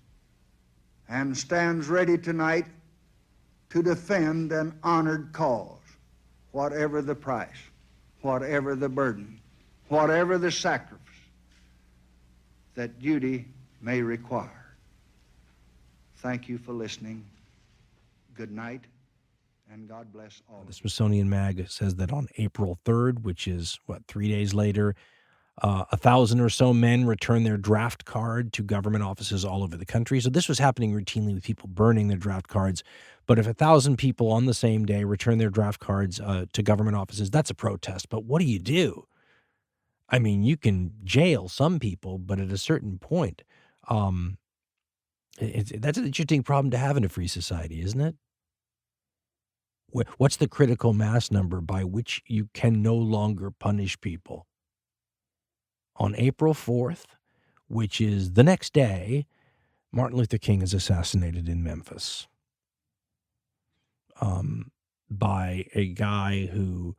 and stands ready tonight to defend an honored cause, whatever the price, whatever the burden, whatever the sacrifice that duty may require. Thank you for listening. Good night, and God bless all. The Smithsonian Mag says that on April 3rd, which is, 3 days later, 1,000 or so men returned their draft card to government offices all over the country. So this was happening routinely with people burning their draft cards. But if 1,000 people on the same day return their draft cards to government offices, that's a protest. But what do you do? I mean, you can jail some people, but at a certain point, that's an interesting problem to have in a free society, isn't it? What's the critical mass number by which you can no longer punish people? On April 4th, which is the next day, Martin Luther King is assassinated in Memphis by a guy who,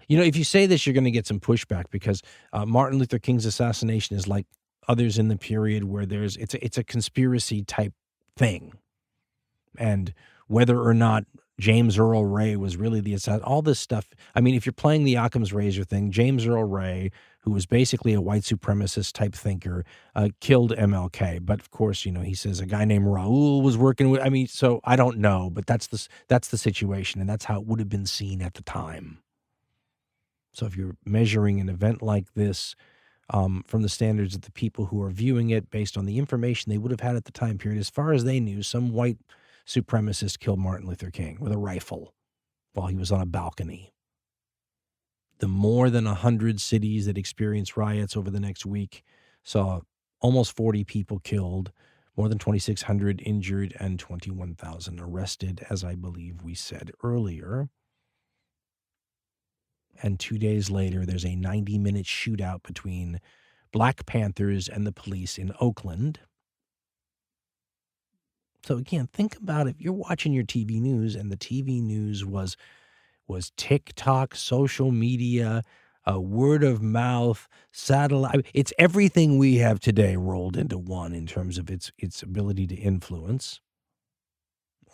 if you say this, you're going to get some pushback because Martin Luther King's assassination is like others in the period where it's a conspiracy type thing. And whether or not James Earl Ray was really the assassin, all this stuff. I mean, if you're playing the Occam's razor thing, James Earl Ray, who was basically a white supremacist type thinker, killed MLK. But of course, he says a guy named Raoul was working with. I mean, so I don't know, but that's the situation, and that's how it would have been seen at the time. So if you're measuring an event like this from the standards of the people who are viewing it based on the information they would have had at the time period, as far as they knew, some white supremacist killed Martin Luther King with a rifle while he was on a balcony. The more than 100 cities that experienced riots over the next week saw almost 40 people killed, more than 2,600 injured, and 21,000 arrested, as I believe we said earlier. And 2 days later, there's a 90-minute shootout between Black Panthers and the police in Oakland. So again, think about it. You're watching your TV news, and the TV news was TikTok, social media, word of mouth, satellite. It's everything we have today rolled into one in terms of its ability to influence.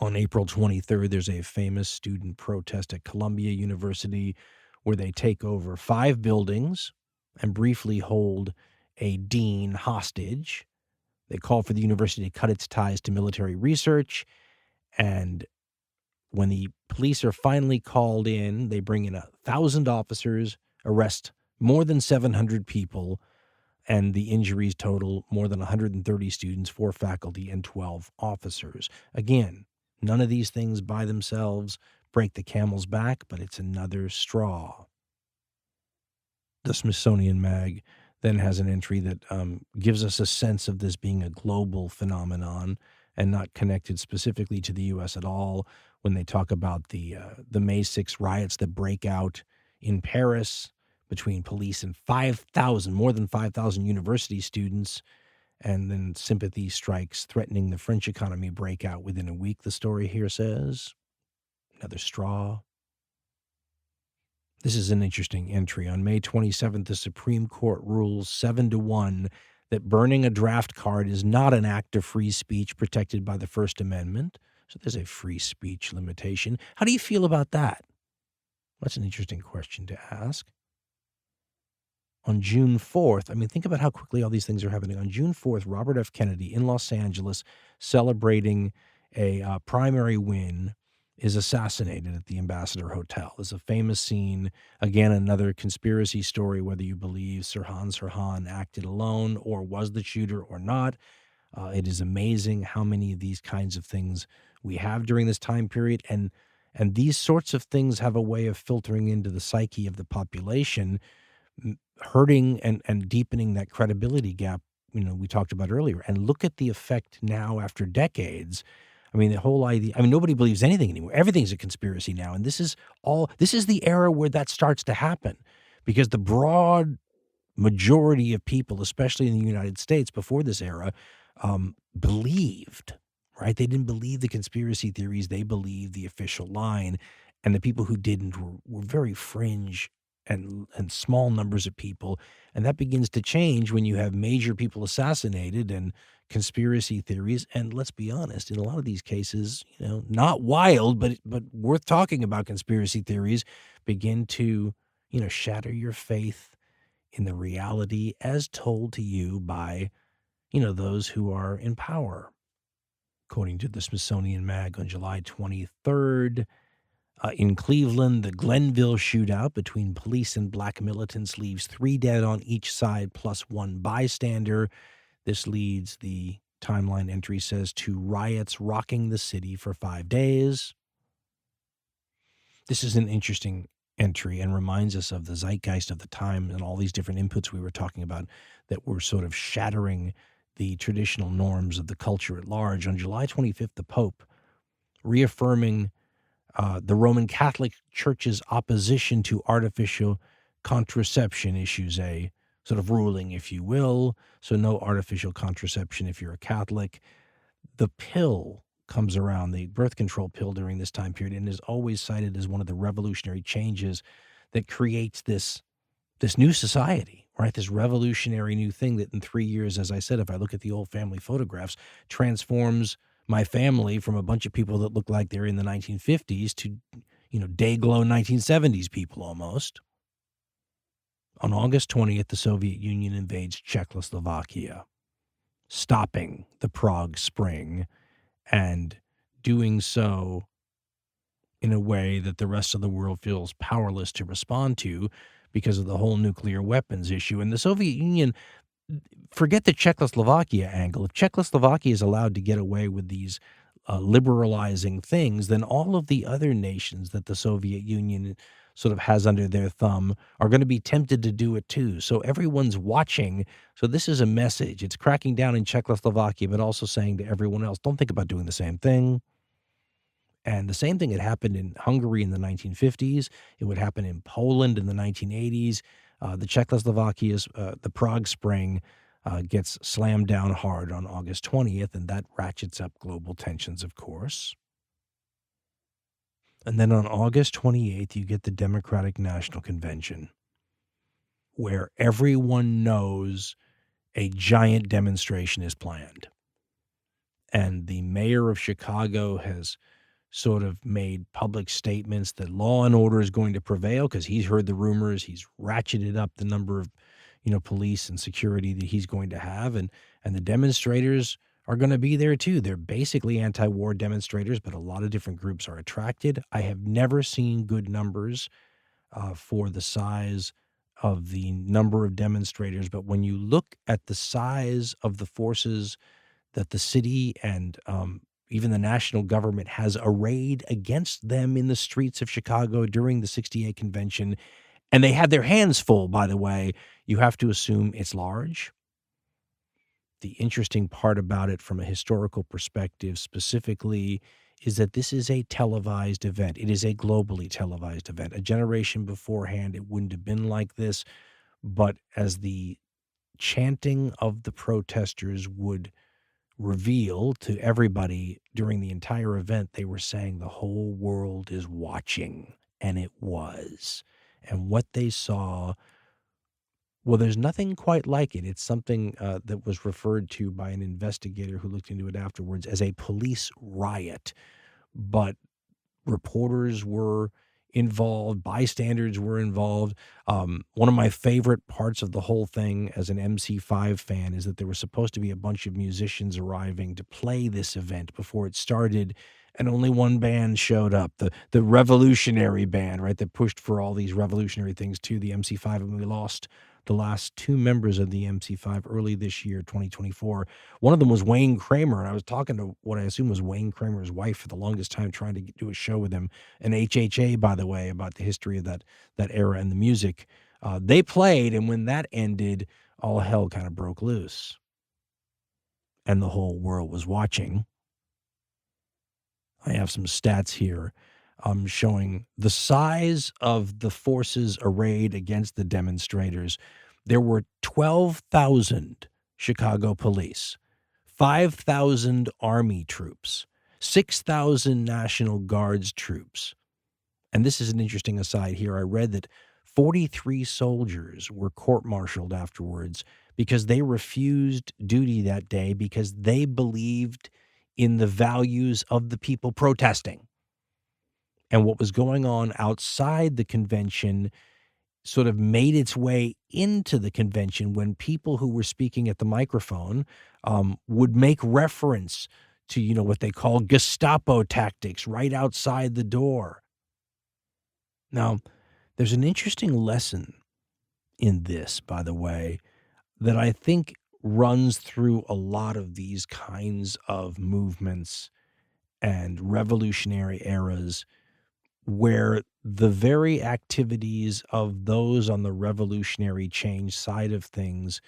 On April 23rd, there's a famous student protest at Columbia University where they take over 5 buildings and briefly hold a dean hostage. They call for the university to cut its ties to military research. And when the police are finally called in, they bring in 1,000 officers, arrest more than 700 people, and the injuries total more than 130 students, 4 faculty, and 12 officers. Again, none of these things by themselves break the camel's back, but it's another straw. The Smithsonian Mag then has an entry that gives us a sense of this being a global phenomenon and not connected specifically to the U.S. at all when they talk about the May 6 riots that break out in Paris between police and more than 5,000 university students, and then sympathy strikes threatening the French economy break out within a week, the story here says. Another straw. This is an interesting entry. On May 27th, the Supreme Court rules 7-1 that burning a draft card is not an act of free speech protected by the First Amendment. So there's a free speech limitation. How do you feel about that? That's an interesting question to ask. On June 4th, I mean, think about how quickly all these things are happening. On June 4th, Robert F. Kennedy in Los Angeles, celebrating a primary win, is assassinated at the Ambassador Hotel. It's a famous scene. Again, another conspiracy story, whether you believe Sirhan acted alone or was the shooter or not. It is amazing how many of these kinds of things we have during this time period. And these sorts of things have a way of filtering into the psyche of the population, hurting and deepening that credibility gap, we talked about earlier. And look at the effect now after decades. I mean, the whole idea, nobody believes anything anymore. Everything's a conspiracy now. And this is the era where that starts to happen, because the broad majority of people, especially in the United States before this era, believed, right? They didn't believe the conspiracy theories. They believed the official line. And the people who didn't were very fringe and small numbers of people. And that begins to change when you have major people assassinated and conspiracy theories. And let's be honest, in a lot of these cases, not wild, but worth talking about, conspiracy theories begin to, shatter your faith in the reality as told to you by, those who are in power. According to the Smithsonian Mag, on July 23rd, in Cleveland, the Glenville shootout between police and black militants leaves 3 dead on each side plus 1 bystander. This leads, the timeline entry says, to riots rocking the city for 5 days. This is an interesting entry and reminds us of the zeitgeist of the time and all these different inputs we were talking about that were sort of shattering the traditional norms of the culture at large. On July 25th, the Pope, reaffirming The Roman Catholic Church's opposition to artificial contraception issues a sort of ruling, if you will. So no artificial contraception if you're a Catholic. The pill comes around, the birth control pill during this time period, and is always cited as one of the revolutionary changes that creates this new society, right? This revolutionary new thing that in 3 years, as I said, if I look at the old family photographs, transforms my family from a bunch of people that look like they're in the 1950s to, day-glow 1970s people almost. On August 20th, the Soviet Union invades Czechoslovakia, stopping the Prague Spring and doing so in a way that the rest of the world feels powerless to respond to because of the whole nuclear weapons issue. And the Soviet Union, forget the Czechoslovakia angle. If Czechoslovakia is allowed to get away with these liberalizing things, then all of the other nations that the Soviet Union sort of has under their thumb are going to be tempted to do it too. So everyone's watching. So this is a message. It's cracking down in Czechoslovakia, but also saying to everyone else, don't think about doing the same thing. And the same thing had happened in Hungary in the 1950s. It would happen in Poland in the 1980s. The Czechoslovakia's, the Prague Spring gets slammed down hard on August 20th, and that ratchets up global tensions, of course. And then on August 28th, you get the Democratic National Convention, where everyone knows a giant demonstration is planned. And the mayor of Chicago has sort of made public statements that law and order is going to prevail because he's heard the rumors. He's ratcheted up the number of, police and security that he's going to have. And the demonstrators are going to be there too. They're basically anti-war demonstrators, but a lot of different groups are attracted. I have never seen good numbers for the size of the number of demonstrators, but when you look at the size of the forces that the city and even the national government has arrayed against them in the streets of Chicago during the 68 convention, and they had their hands full, by the way, you have to assume it's large. The interesting part about it from a historical perspective specifically is that this is a televised event. It is a globally televised event. A generation beforehand, it wouldn't have been like this, but as the chanting of the protesters would reveal to everybody during the entire event, they were saying the whole world is watching, and it was. And what they saw, well, there's nothing quite like it. It's something that was referred to by an investigator who looked into it afterwards as a police riot. But reporters were involved, bystanders were involved. One of my favorite parts of the whole thing as an MC5 fan is that there was supposed to be a bunch of musicians arriving to play this event before it started, and only one band showed up, the revolutionary band, right, that pushed for all these revolutionary things to the MC5, and we lost the last two members of the MC5 early this year, 2024. One of them was Wayne Kramer, and I was talking to what I assume was Wayne Kramer's wife for the longest time, trying to do a show with him. And HHA, by the way, about the history of that era and the music. They played, and when that ended, all hell kind of broke loose. And the whole world was watching. I have some stats here showing the size of the forces arrayed against the demonstrators. There were 12,000 Chicago police, 5,000 Army troops, 6,000 National Guards troops. And this is an interesting aside here. I read that 43 soldiers were court-martialed afterwards because they refused duty that day because they believed in the values of the people protesting. And what was going on outside the convention sort of made its way into the convention when people who were speaking at the microphone would make reference to, what they call Gestapo tactics right outside the door. Now, there's an interesting lesson in this, by the way, that I think runs through a lot of these kinds of movements and revolutionary eras, where the very activities of those on the revolutionary change side of things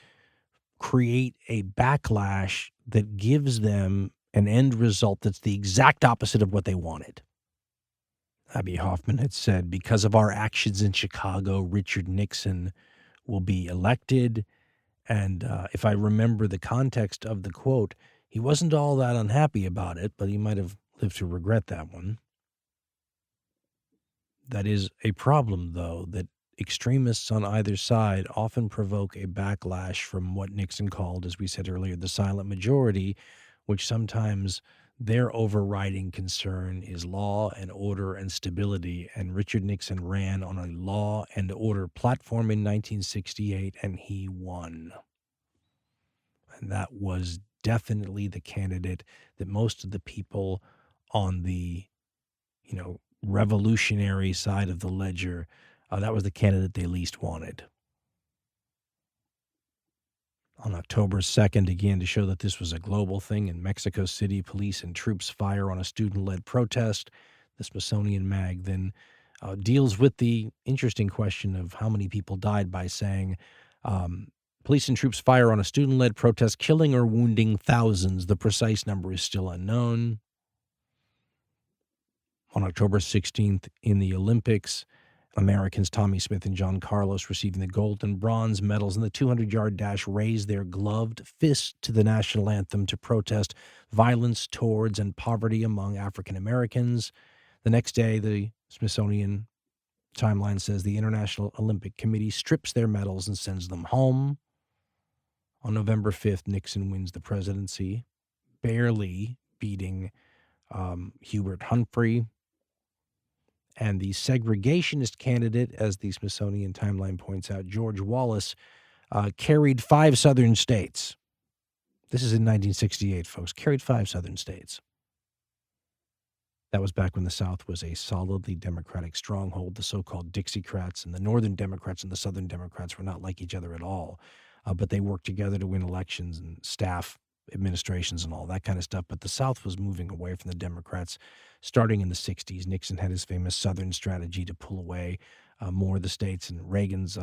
create a backlash that gives them an end result that's the exact opposite of what they wanted. Abby Hoffman had said, because of our actions in Chicago, Richard Nixon will be elected. And if I remember the context of the quote, he wasn't all that unhappy about it, but he might have lived to regret that one. That is a problem, though, that extremists on either side often provoke a backlash from what Nixon called, as we said earlier, the silent majority, which sometimes their overriding concern is law and order and stability. And Richard Nixon ran on a law and order platform in 1968, and he won. And that was definitely the candidate that most of the people on the, revolutionary side of the ledger, that was the candidate they least wanted. On October 2nd, again, to show that this was a global thing, in Mexico City, police and troops fire on a student-led protest. The Smithsonian Mag then deals with the interesting question of how many people died by saying, police and troops fire on a student-led protest, killing or wounding thousands. The precise number is still unknown. On October 16th, in the Olympics, Americans Tommy Smith and John Carlos, receiving the gold and bronze medals in the 200-yard dash, raised their gloved fists to the national anthem to protest violence towards and poverty among African Americans. The next day, the Smithsonian timeline says the International Olympic Committee strips their medals and sends them home. On November 5th, Nixon wins the presidency, barely beating Hubert Humphrey. And the segregationist candidate, as the Smithsonian timeline points out, George Wallace, carried 5 southern states. This is in 1968, folks. Carried 5 southern states. That was back when the South was a solidly Democratic stronghold. The so-called Dixiecrats and the Northern Democrats and the Southern Democrats were not like each other at all. But they worked together to win elections and staff administrations and all that kind of stuff. But the South was moving away from the Democrats starting in the 60s. Nixon had his famous Southern strategy to pull away more of the states, and Reagan's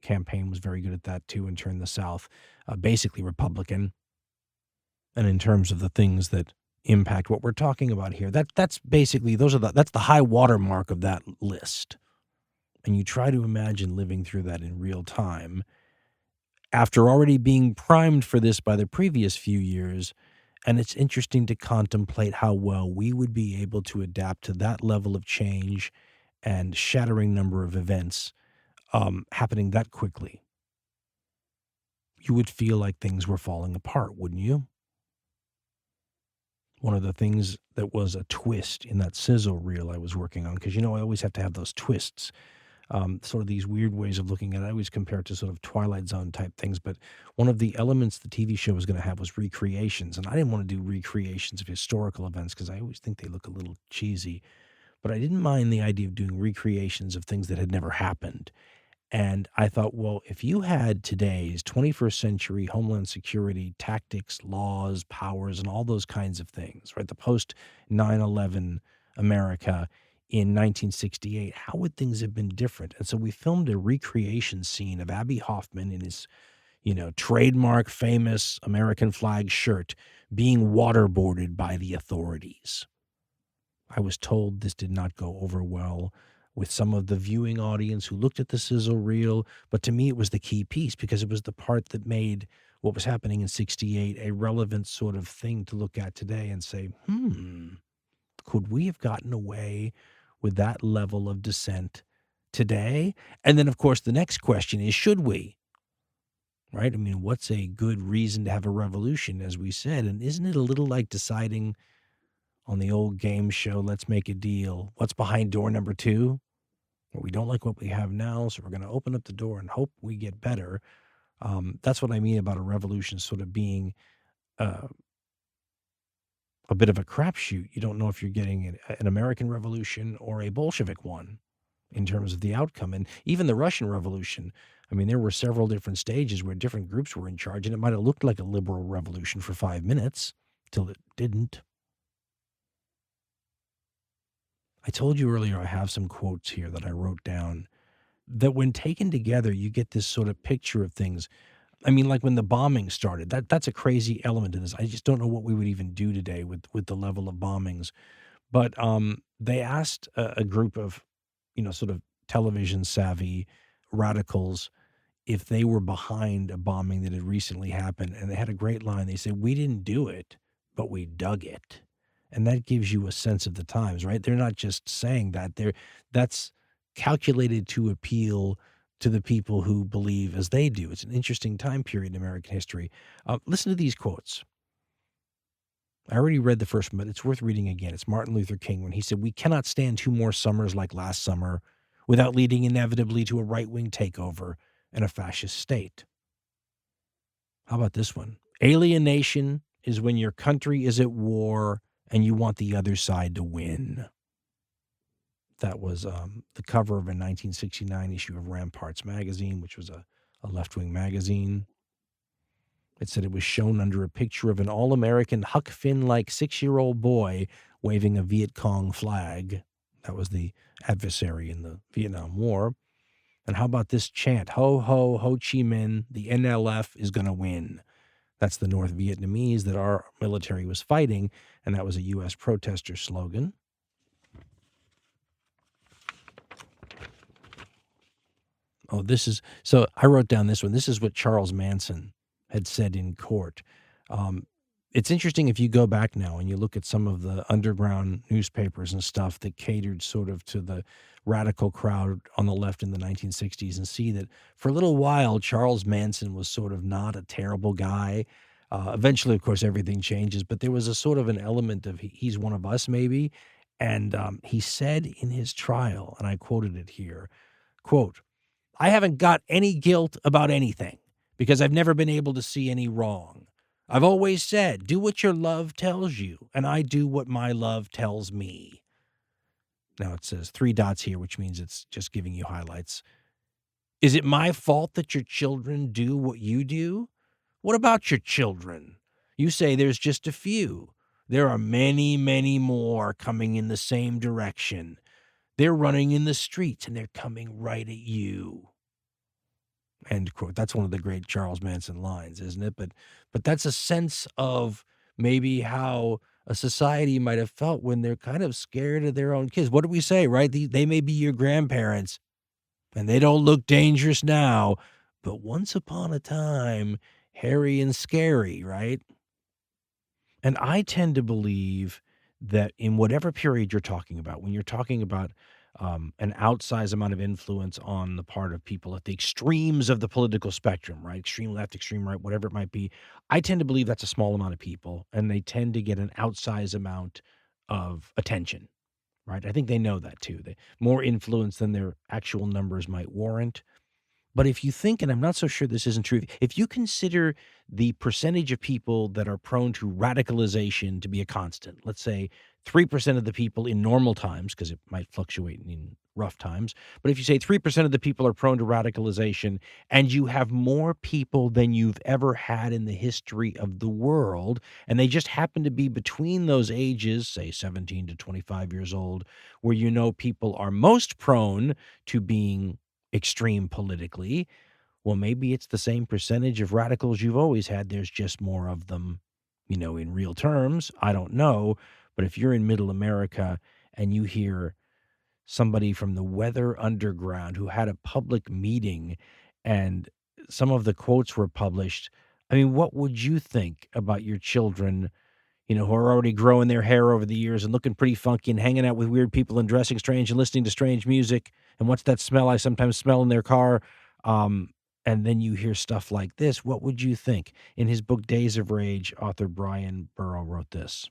campaign was very good at that too, and turned the South basically Republican. And in terms of the things that impact what we're talking about here, that's basically that's the high watermark of that list. And you try to imagine living through that in real time after already being primed for this by the previous few years. And it's interesting to contemplate how well we would be able to adapt to that level of change and shattering number of events happening that quickly. You would feel like things were falling apart, wouldn't you? One of the things that was a twist in that sizzle reel I was working on, because, I always have to have those twists. Sort of these weird ways of looking at it. I always compare it to sort of Twilight Zone type things, but one of the elements the TV show was going to have was recreations, and I didn't want to do recreations of historical events because I always think they look a little cheesy, but I didn't mind the idea of doing recreations of things that had never happened. And I thought, well, if you had today's 21st century Homeland Security tactics, laws, powers, and all those kinds of things, right, the post 9/11 America in 1968, how would things have been different? And so we filmed a recreation scene of Abby Hoffman in his, trademark famous American flag shirt being waterboarded by the authorities. I was told this did not go over well with some of the viewing audience who looked at the sizzle reel, but to me it was the key piece because it was the part that made what was happening in 68 a relevant sort of thing to look at today and say, could we have gotten away with that level of dissent today? And then, of course, the next question is, should we? Right? I mean, what's a good reason to have a revolution, as we said? And isn't it a little like deciding on the old game show, Let's Make a Deal, what's behind door number 2? Well, we don't like what we have now, so we're going to open up the door and hope we get better. That's what I mean about a revolution sort of being a bit of a crapshoot. You don't know if you're getting an American revolution or a Bolshevik one in terms of the outcome. And even the Russian Revolution, I mean, there were several different stages where different groups were in charge, and it might have looked like a liberal revolution for 5 minutes till it didn't. I told you earlier I have some quotes here that I wrote down that when taken together, you get this sort of picture of things. I mean, like when the bombing started, that's a crazy element in this. I just don't know what we would even do today with the level of bombings. But they asked a group of, sort of television savvy radicals if they were behind a bombing that had recently happened. And they had a great line. They said, "We didn't do it, but we dug it." And that gives you a sense of the times, right? They're not just saying that. That's calculated to appeal to the people who believe as they do. It's an interesting time period in American history. Listen to these quotes. I already read the first one, but it's worth reading again. It's Martin Luther King when he said, "We cannot stand 2 more summers like last summer without leading inevitably to a right-wing takeover and a fascist state." How about this one? "Alienation is when your country is at war and you want the other side to win." That was the cover of a 1969 issue of Ramparts magazine, which was a left-wing magazine. It said it was shown under a picture of an all-American Huck Finn-like 6-year-old boy waving a Viet Cong flag. That was the adversary in the Vietnam War. And how about this chant? "Ho, ho, Ho Chi Minh, the NLF is going to win." That's the North Vietnamese that our military was fighting, and that was a U.S. protester slogan. Oh, so I wrote down this one. This is what Charles Manson had said in court. It's interesting if you go back now and you look at some of the underground newspapers and stuff that catered sort of to the radical crowd on the left in the 1960s and see that for a little while, Charles Manson was sort of not a terrible guy. Eventually, of course, everything changes, but there was a sort of an element of he's one of us maybe. And he said in his trial, and I quoted it here, quote, "I haven't got any guilt about anything because I've never been able to see any wrong. I've always said, do what your love tells you, and I do what my love tells me." Now it says 3 dots here, which means it's just giving you highlights. "Is it my fault that your children do what you do? What about your children? You say there's just a few. There are many, many more coming in the same direction. They're running in the streets and they're coming right at you." End quote. That's one of the great Charles Manson lines, isn't it? But that's a sense of maybe how a society might have felt when they're kind of scared of their own kids. What do we say, right? They may be your grandparents, and they don't look dangerous now, but once upon a time, hairy and scary, right? And I tend to believe that in whatever period you're talking about, when you're talking about an outsized amount of influence on the part of people at the extremes of the political spectrum, right? Extreme left, extreme right, whatever it might be. I tend to believe that's a small amount of people, and they tend to get an outsized amount of attention, right? I think they know that too. More influence than their actual numbers might warrant. But if you think, and I'm not so sure this isn't true, if you consider the percentage of people that are prone to radicalization to be a constant, let's say 3% of the people in normal times, because it might fluctuate in rough times, but if you say 3% of the people are prone to radicalization, and you have more people than you've ever had in the history of the world, and they just happen to be between those ages, say 17 to 25 years old, where people are most prone to being extreme politically, well, maybe it's the same percentage of radicals you've always had. There's just more of them, in real terms. I don't know. But if you're in middle America and you hear somebody from the Weather Underground who had a public meeting and some of the quotes were published, I mean, what would you think about your children, who are already growing their hair over the years and looking pretty funky and hanging out with weird people and dressing strange and listening to strange music? And what's that smell I sometimes smell in their car? And then you hear stuff like this. What would you think? In his book, Days of Rage, author Brian Burrow wrote this.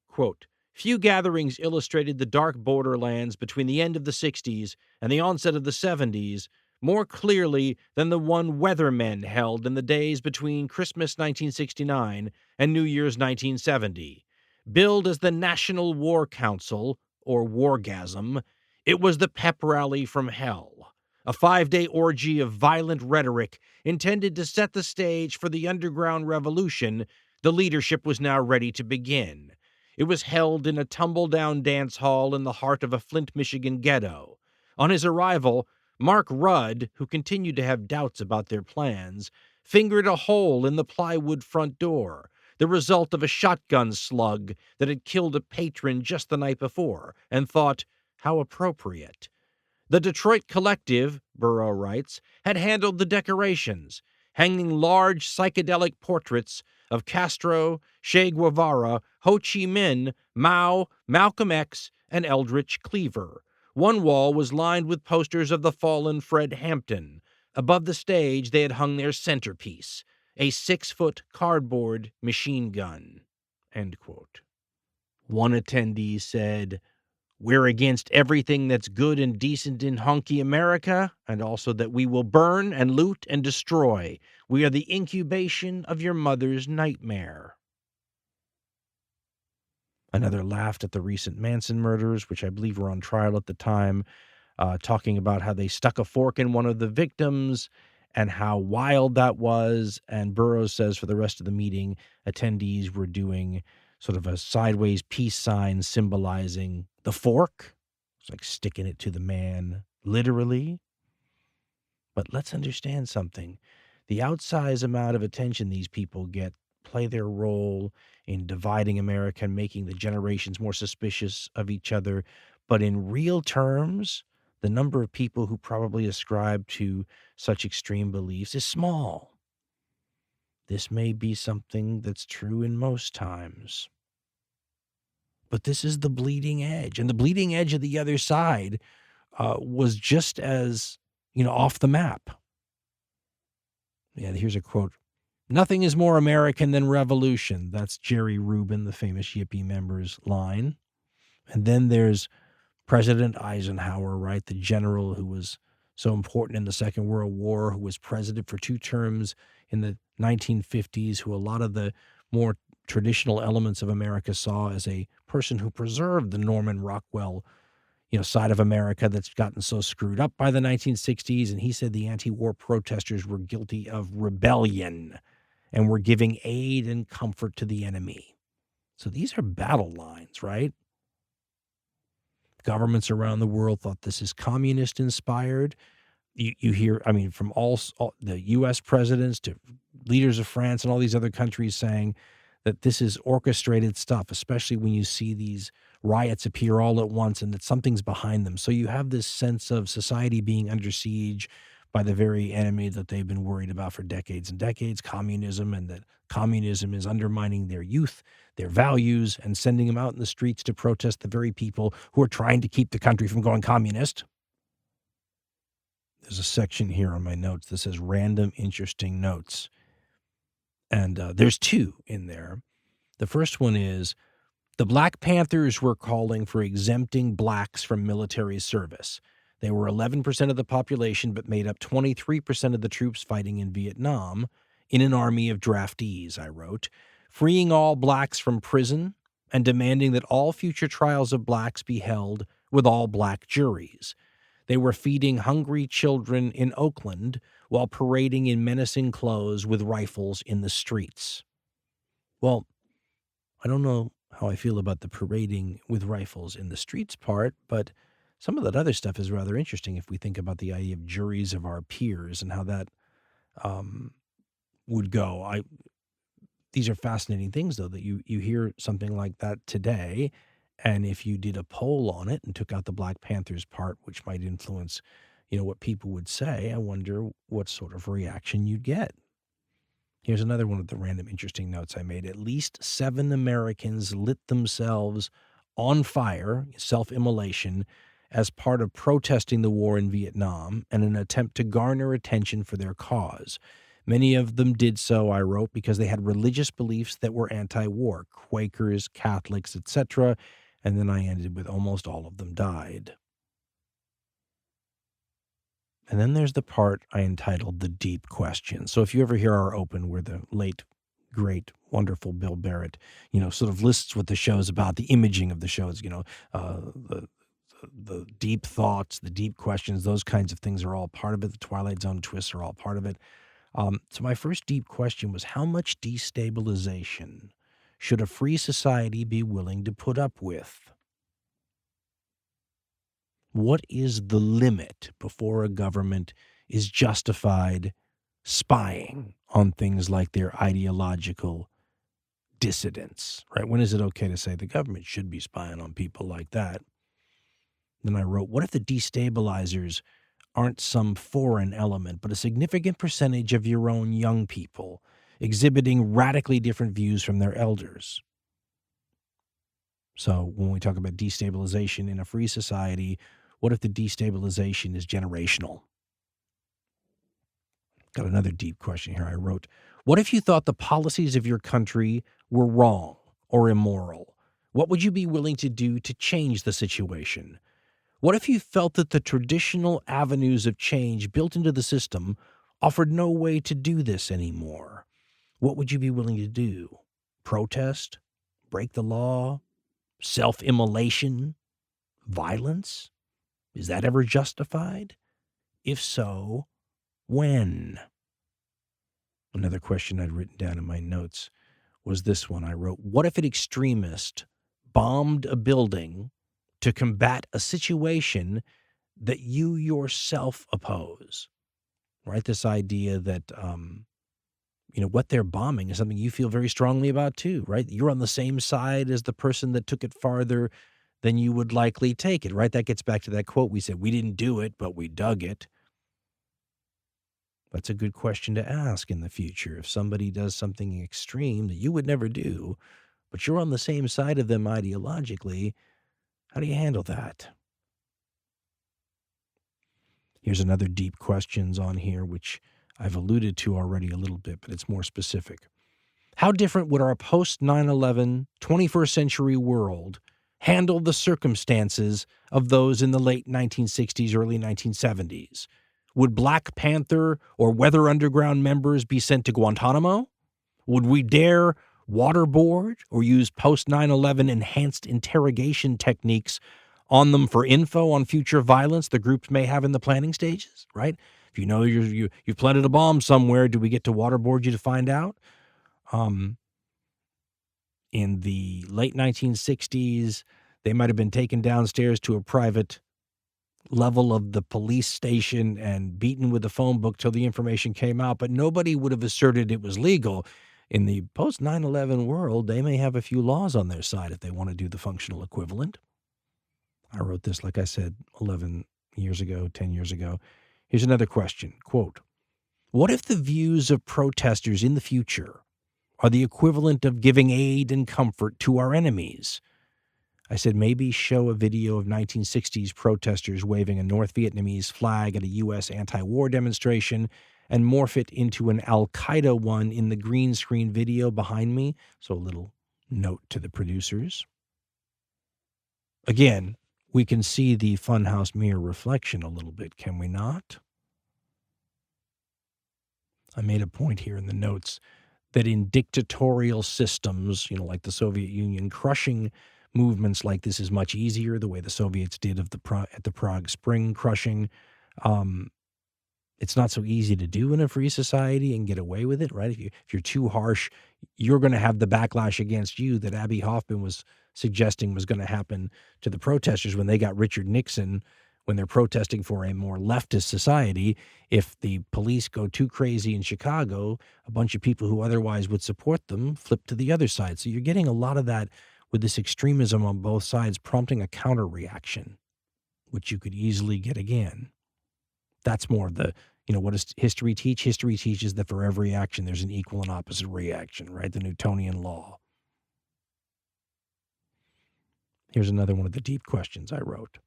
Quote, "Few gatherings illustrated the dark borderlands between the end of the 60s and the onset of the 70s more clearly than the one weathermen held in the days between Christmas 1969 and New Year's 1970. Billed as the National War Council, or Wargasm, it was the pep rally from hell, a 5-day orgy of violent rhetoric intended to set the stage for the underground revolution the leadership was now ready to begin. It was held in a tumble-down dance hall in the heart of a Flint, Michigan ghetto. On his arrival, Mark Rudd, who continued to have doubts about their plans, fingered a hole in the plywood front door. the result of a shotgun slug that had killed a patron just the night before, and thought, how appropriate. The Detroit Collective, Burrow writes, had handled the decorations, hanging large psychedelic portraits of Castro, Che Guevara, Ho Chi Minh, Mao, Malcolm X, and Eldridge Cleaver. One wall was lined with posters of the fallen Fred Hampton. Above the stage, they had hung their centerpiece, a 6-foot cardboard machine gun. End quote. One attendee said, we're against everything that's good and decent in honky America, and also that we will burn and loot and destroy. We are the incubation of your mother's nightmare. Another laughed at the recent Manson murders, which I believe were on trial at the time, talking about how they stuck a fork in one of the victims and how wild that was. And Burroughs says for the rest of the meeting, attendees were doing sort of a sideways peace sign symbolizing the fork. It's like sticking it to the man, literally. But let's understand something. The outsized amount of attention these people get play their role in dividing America and making the generations more suspicious of each other. But in real terms, the number of people who probably ascribe to such extreme beliefs is small. This may be something that's true in most times. But this is the bleeding edge. And the bleeding edge of the other side was just as, off the map. Yeah, here's a quote. Nothing is more American than revolution. That's Jerry Rubin, the famous Yippie member's line. And then there's President Eisenhower, right? The general who was so important in the Second World War, who was president for 2 terms in the 1950s, who a lot of the more traditional elements of America saw as a person who preserved the Norman Rockwell, side of America that's gotten so screwed up by the 1960s. And he said the anti-war protesters were guilty of rebellion and were giving aid and comfort to the enemy. So these are battle lines, right? Governments around the world thought this is communist inspired. You hear, from all the U.S. presidents to leaders of France and all these other countries saying that this is orchestrated stuff, especially when you see these riots appear all at once and that something's behind them. So you have this sense of society being under siege by the very enemy that they've been worried about for decades and decades, communism, and that communism is undermining their youth, their values, and sending them out in the streets to protest the very people who are trying to keep the country from going communist. There's a section here on my notes that says random interesting notes. And there's 2 in there. The first one is the Black Panthers were calling for exempting blacks from military service. They were 11% of the population, but made up 23% of the troops fighting in Vietnam in an army of draftees, I wrote, freeing all blacks from prison and demanding that all future trials of blacks be held with all black juries. They were feeding hungry children in Oakland while parading in menacing clothes with rifles in the streets. Well, I don't know how I feel about the parading with rifles in the streets part, but some of that other stuff is rather interesting if we think about the idea of juries of our peers and how that would go. These are fascinating things, though, that you hear something like that today, and if you did a poll on it and took out the Black Panthers part, which might influence, what people would say, I wonder what sort of reaction you'd get. Here's another one of the random interesting notes I made. At least 7 Americans lit themselves on fire, self-immolation, as part of protesting the war in Vietnam and an attempt to garner attention for their cause. Many of them did so, I wrote, because they had religious beliefs that were anti-war, Quakers, Catholics, etc., and then I ended with almost all of them died. And then there's the part I entitled The Deep Question. So if you ever hear our open where the late, great, wonderful Bill Barrett, sort of lists what the show's about, the imaging of the shows, the deep thoughts, the deep questions, those kinds of things are all part of it. The Twilight Zone twists are all part of it. So my first deep question was, how much destabilization should a free society be willing to put up with? What is the limit before a government is justified spying on things like their ideological dissidents, right? When is it okay to say the government should be spying on people like that? Then I wrote, what if the destabilizers aren't some foreign element, but a significant percentage of your own young people exhibiting radically different views from their elders? So when we talk about destabilization in a free society, what if the destabilization is generational? Got another deep question here. I wrote, what if you thought the policies of your country were wrong or immoral? What would you be willing to do to change the situation? What if you felt that the traditional avenues of change built into the system offered no way to do this anymore? What would you be willing to do? Protest? Break the law? Self-immolation? Violence? Is that ever justified? If so, when? Another question I'd written down in my notes was this one. I wrote, what if an extremist bombed a building to combat a situation that you yourself oppose? Right? This idea that, what they're bombing is something you feel very strongly about too, right? You're on the same side as the person that took it farther than you would likely take it, right? That gets back to that quote we said, we didn't do it, but we dug it. That's a good question to ask in the future. If somebody does something extreme that you would never do, but you're on the same side of them ideologically, how do you handle that? Here's another deep questions on here, which I've alluded to already a little bit, but it's more specific. How different would our post-9/11 21st century world handle the circumstances of those in the late 1960s, early 1970s? Would Black Panther or Weather Underground members be sent to Guantanamo? Would we dare waterboard or use post-9/11 enhanced interrogation techniques on them for info on future violence the groups may have in the planning stages, right? If you know you've planted a bomb somewhere, do we get to waterboard you to find out? In the late 1960s, they might have been taken downstairs to a private level of the police station and beaten with a phone book till the information came out, but nobody would have asserted it was legal. In the post-9/11 world, they may have a few laws on their side if they want to do the functional equivalent. I wrote this, like I said, 11 years ago, 10 years ago. Here's another question. Quote, what if the views of protesters in the future are the equivalent of giving aid and comfort to our enemies? I said, maybe show a video of 1960s protesters waving a North Vietnamese flag at a U.S. anti-war demonstration and morph it into an Al-Qaeda one in the green screen video behind me. So a little note to the producers. Again, we can see the funhouse mirror reflection a little bit, can we not? I made a point here in the notes that in dictatorial systems, like the Soviet Union, crushing movements like this is much easier, the way the Soviets did at the Prague Spring crushing. It's not so easy to do in a free society and get away with it, right? If you're too harsh, you're going to have the backlash against you that Abby Hoffman was suggesting was going to happen to the protesters when they got Richard Nixon, when they're protesting for a more leftist society. If the police go too crazy in Chicago, a bunch of people who otherwise would support them flip to the other side. So you're getting a lot of that with this extremism on both sides, prompting a counter reaction, which you could easily get again. That's more of the, what does history teach? History teaches that for every action, there's an equal and opposite reaction, right? The Newtonian law. Here's another one of the deep questions I wrote.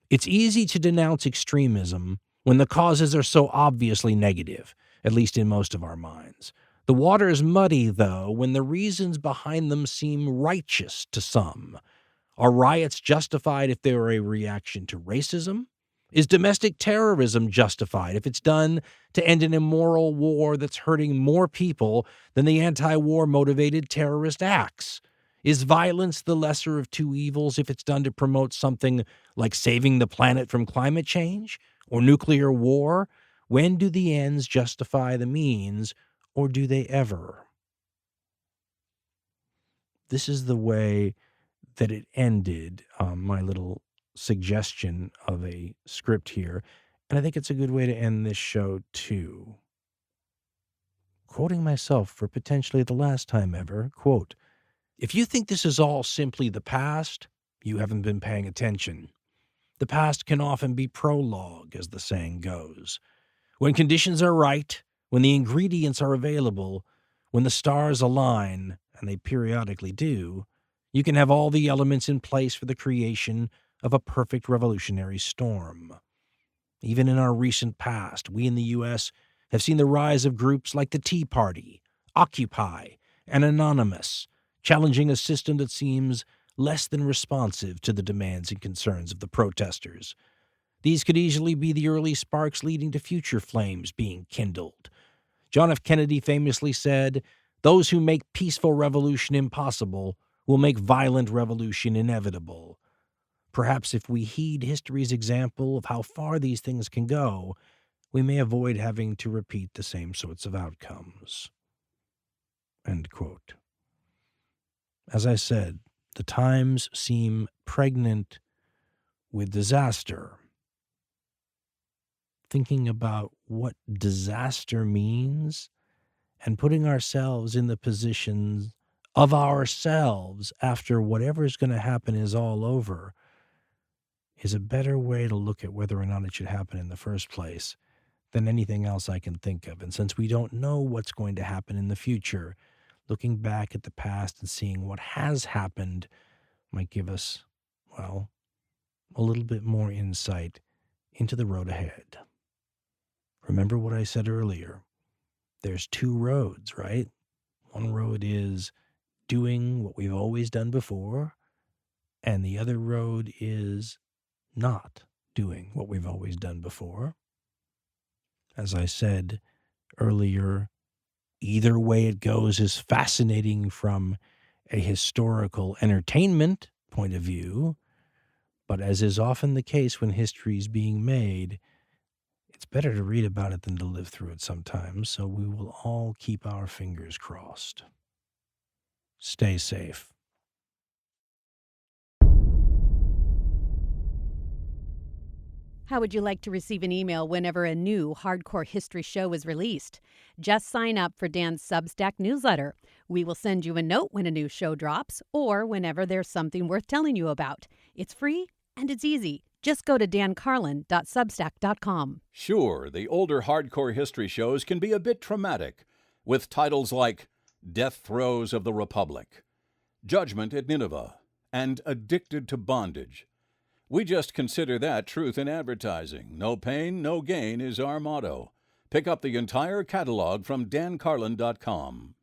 It's easy to denounce extremism when the causes are so obviously negative, at least in most of our minds. The water is muddy, though, when the reasons behind them seem righteous to some. Are riots justified if they are a reaction to racism? Is domestic terrorism justified if it's done to end an immoral war that's hurting more people than the anti-war motivated terrorist acts? Is violence the lesser of two evils if it's done to promote something like saving the planet from climate change or nuclear war? When do the ends justify the means, or do they ever? This is the way that it ended, my little suggestion of a script here. And I think it's a good way to end this show, too. quoting myself for potentially the last time ever, quote, "If you think this is all simply the past, you haven't been paying attention. The past can often be prologue, as the saying goes. When conditions are right, when the ingredients are available, when the stars align, and they periodically do, you can have all the elements in place for the creation of a perfect revolutionary storm. Even in our recent past, we in the U.S. have seen the rise of groups like the Tea Party, Occupy, and Anonymous, challenging a system that seems less than responsive to the demands and concerns of the protesters. These could easily be the early sparks leading to future flames being kindled. John F. Kennedy famously said, 'Those who make peaceful revolution impossible will make violent revolution inevitable.' Perhaps if we heed history's example of how far these things can go, we may avoid having to repeat the same sorts of outcomes." End quote. As I said, the times seem pregnant with disaster. Thinking about what disaster means and putting ourselves in the positions of ourselves after whatever is going to happen is all over is a better way to look at whether or not it should happen in the first place than anything else I can think of. And since we don't know what's going to happen in the future, looking back at the past and seeing what has happened might give us, well, a little bit more insight into the road ahead. Remember what I said earlier. There's two roads, right? One road is doing what we've always done before, and the other road is not doing what we've always done before. As I said earlier, either way it goes is fascinating from a historical entertainment point of view, but as is often the case when history is being made, it's better to read about it than to live through it sometimes, so we will all keep our fingers crossed. Stay safe. How would you like to receive an email whenever a new Hardcore History show is released? Just sign up for Dan's Substack newsletter. We will send you a note when a new show drops or whenever there's something worth telling you about. It's free and it's easy. Just go to dancarlin.substack.com. Sure, the older hardcore history shows can be a bit traumatic, with titles like Death Throes of the Republic, Judgment at Nineveh, and Addicted to Bondage. We just consider that truth in advertising. No pain, no gain is our motto. Pick up the entire catalog from dancarlin.com.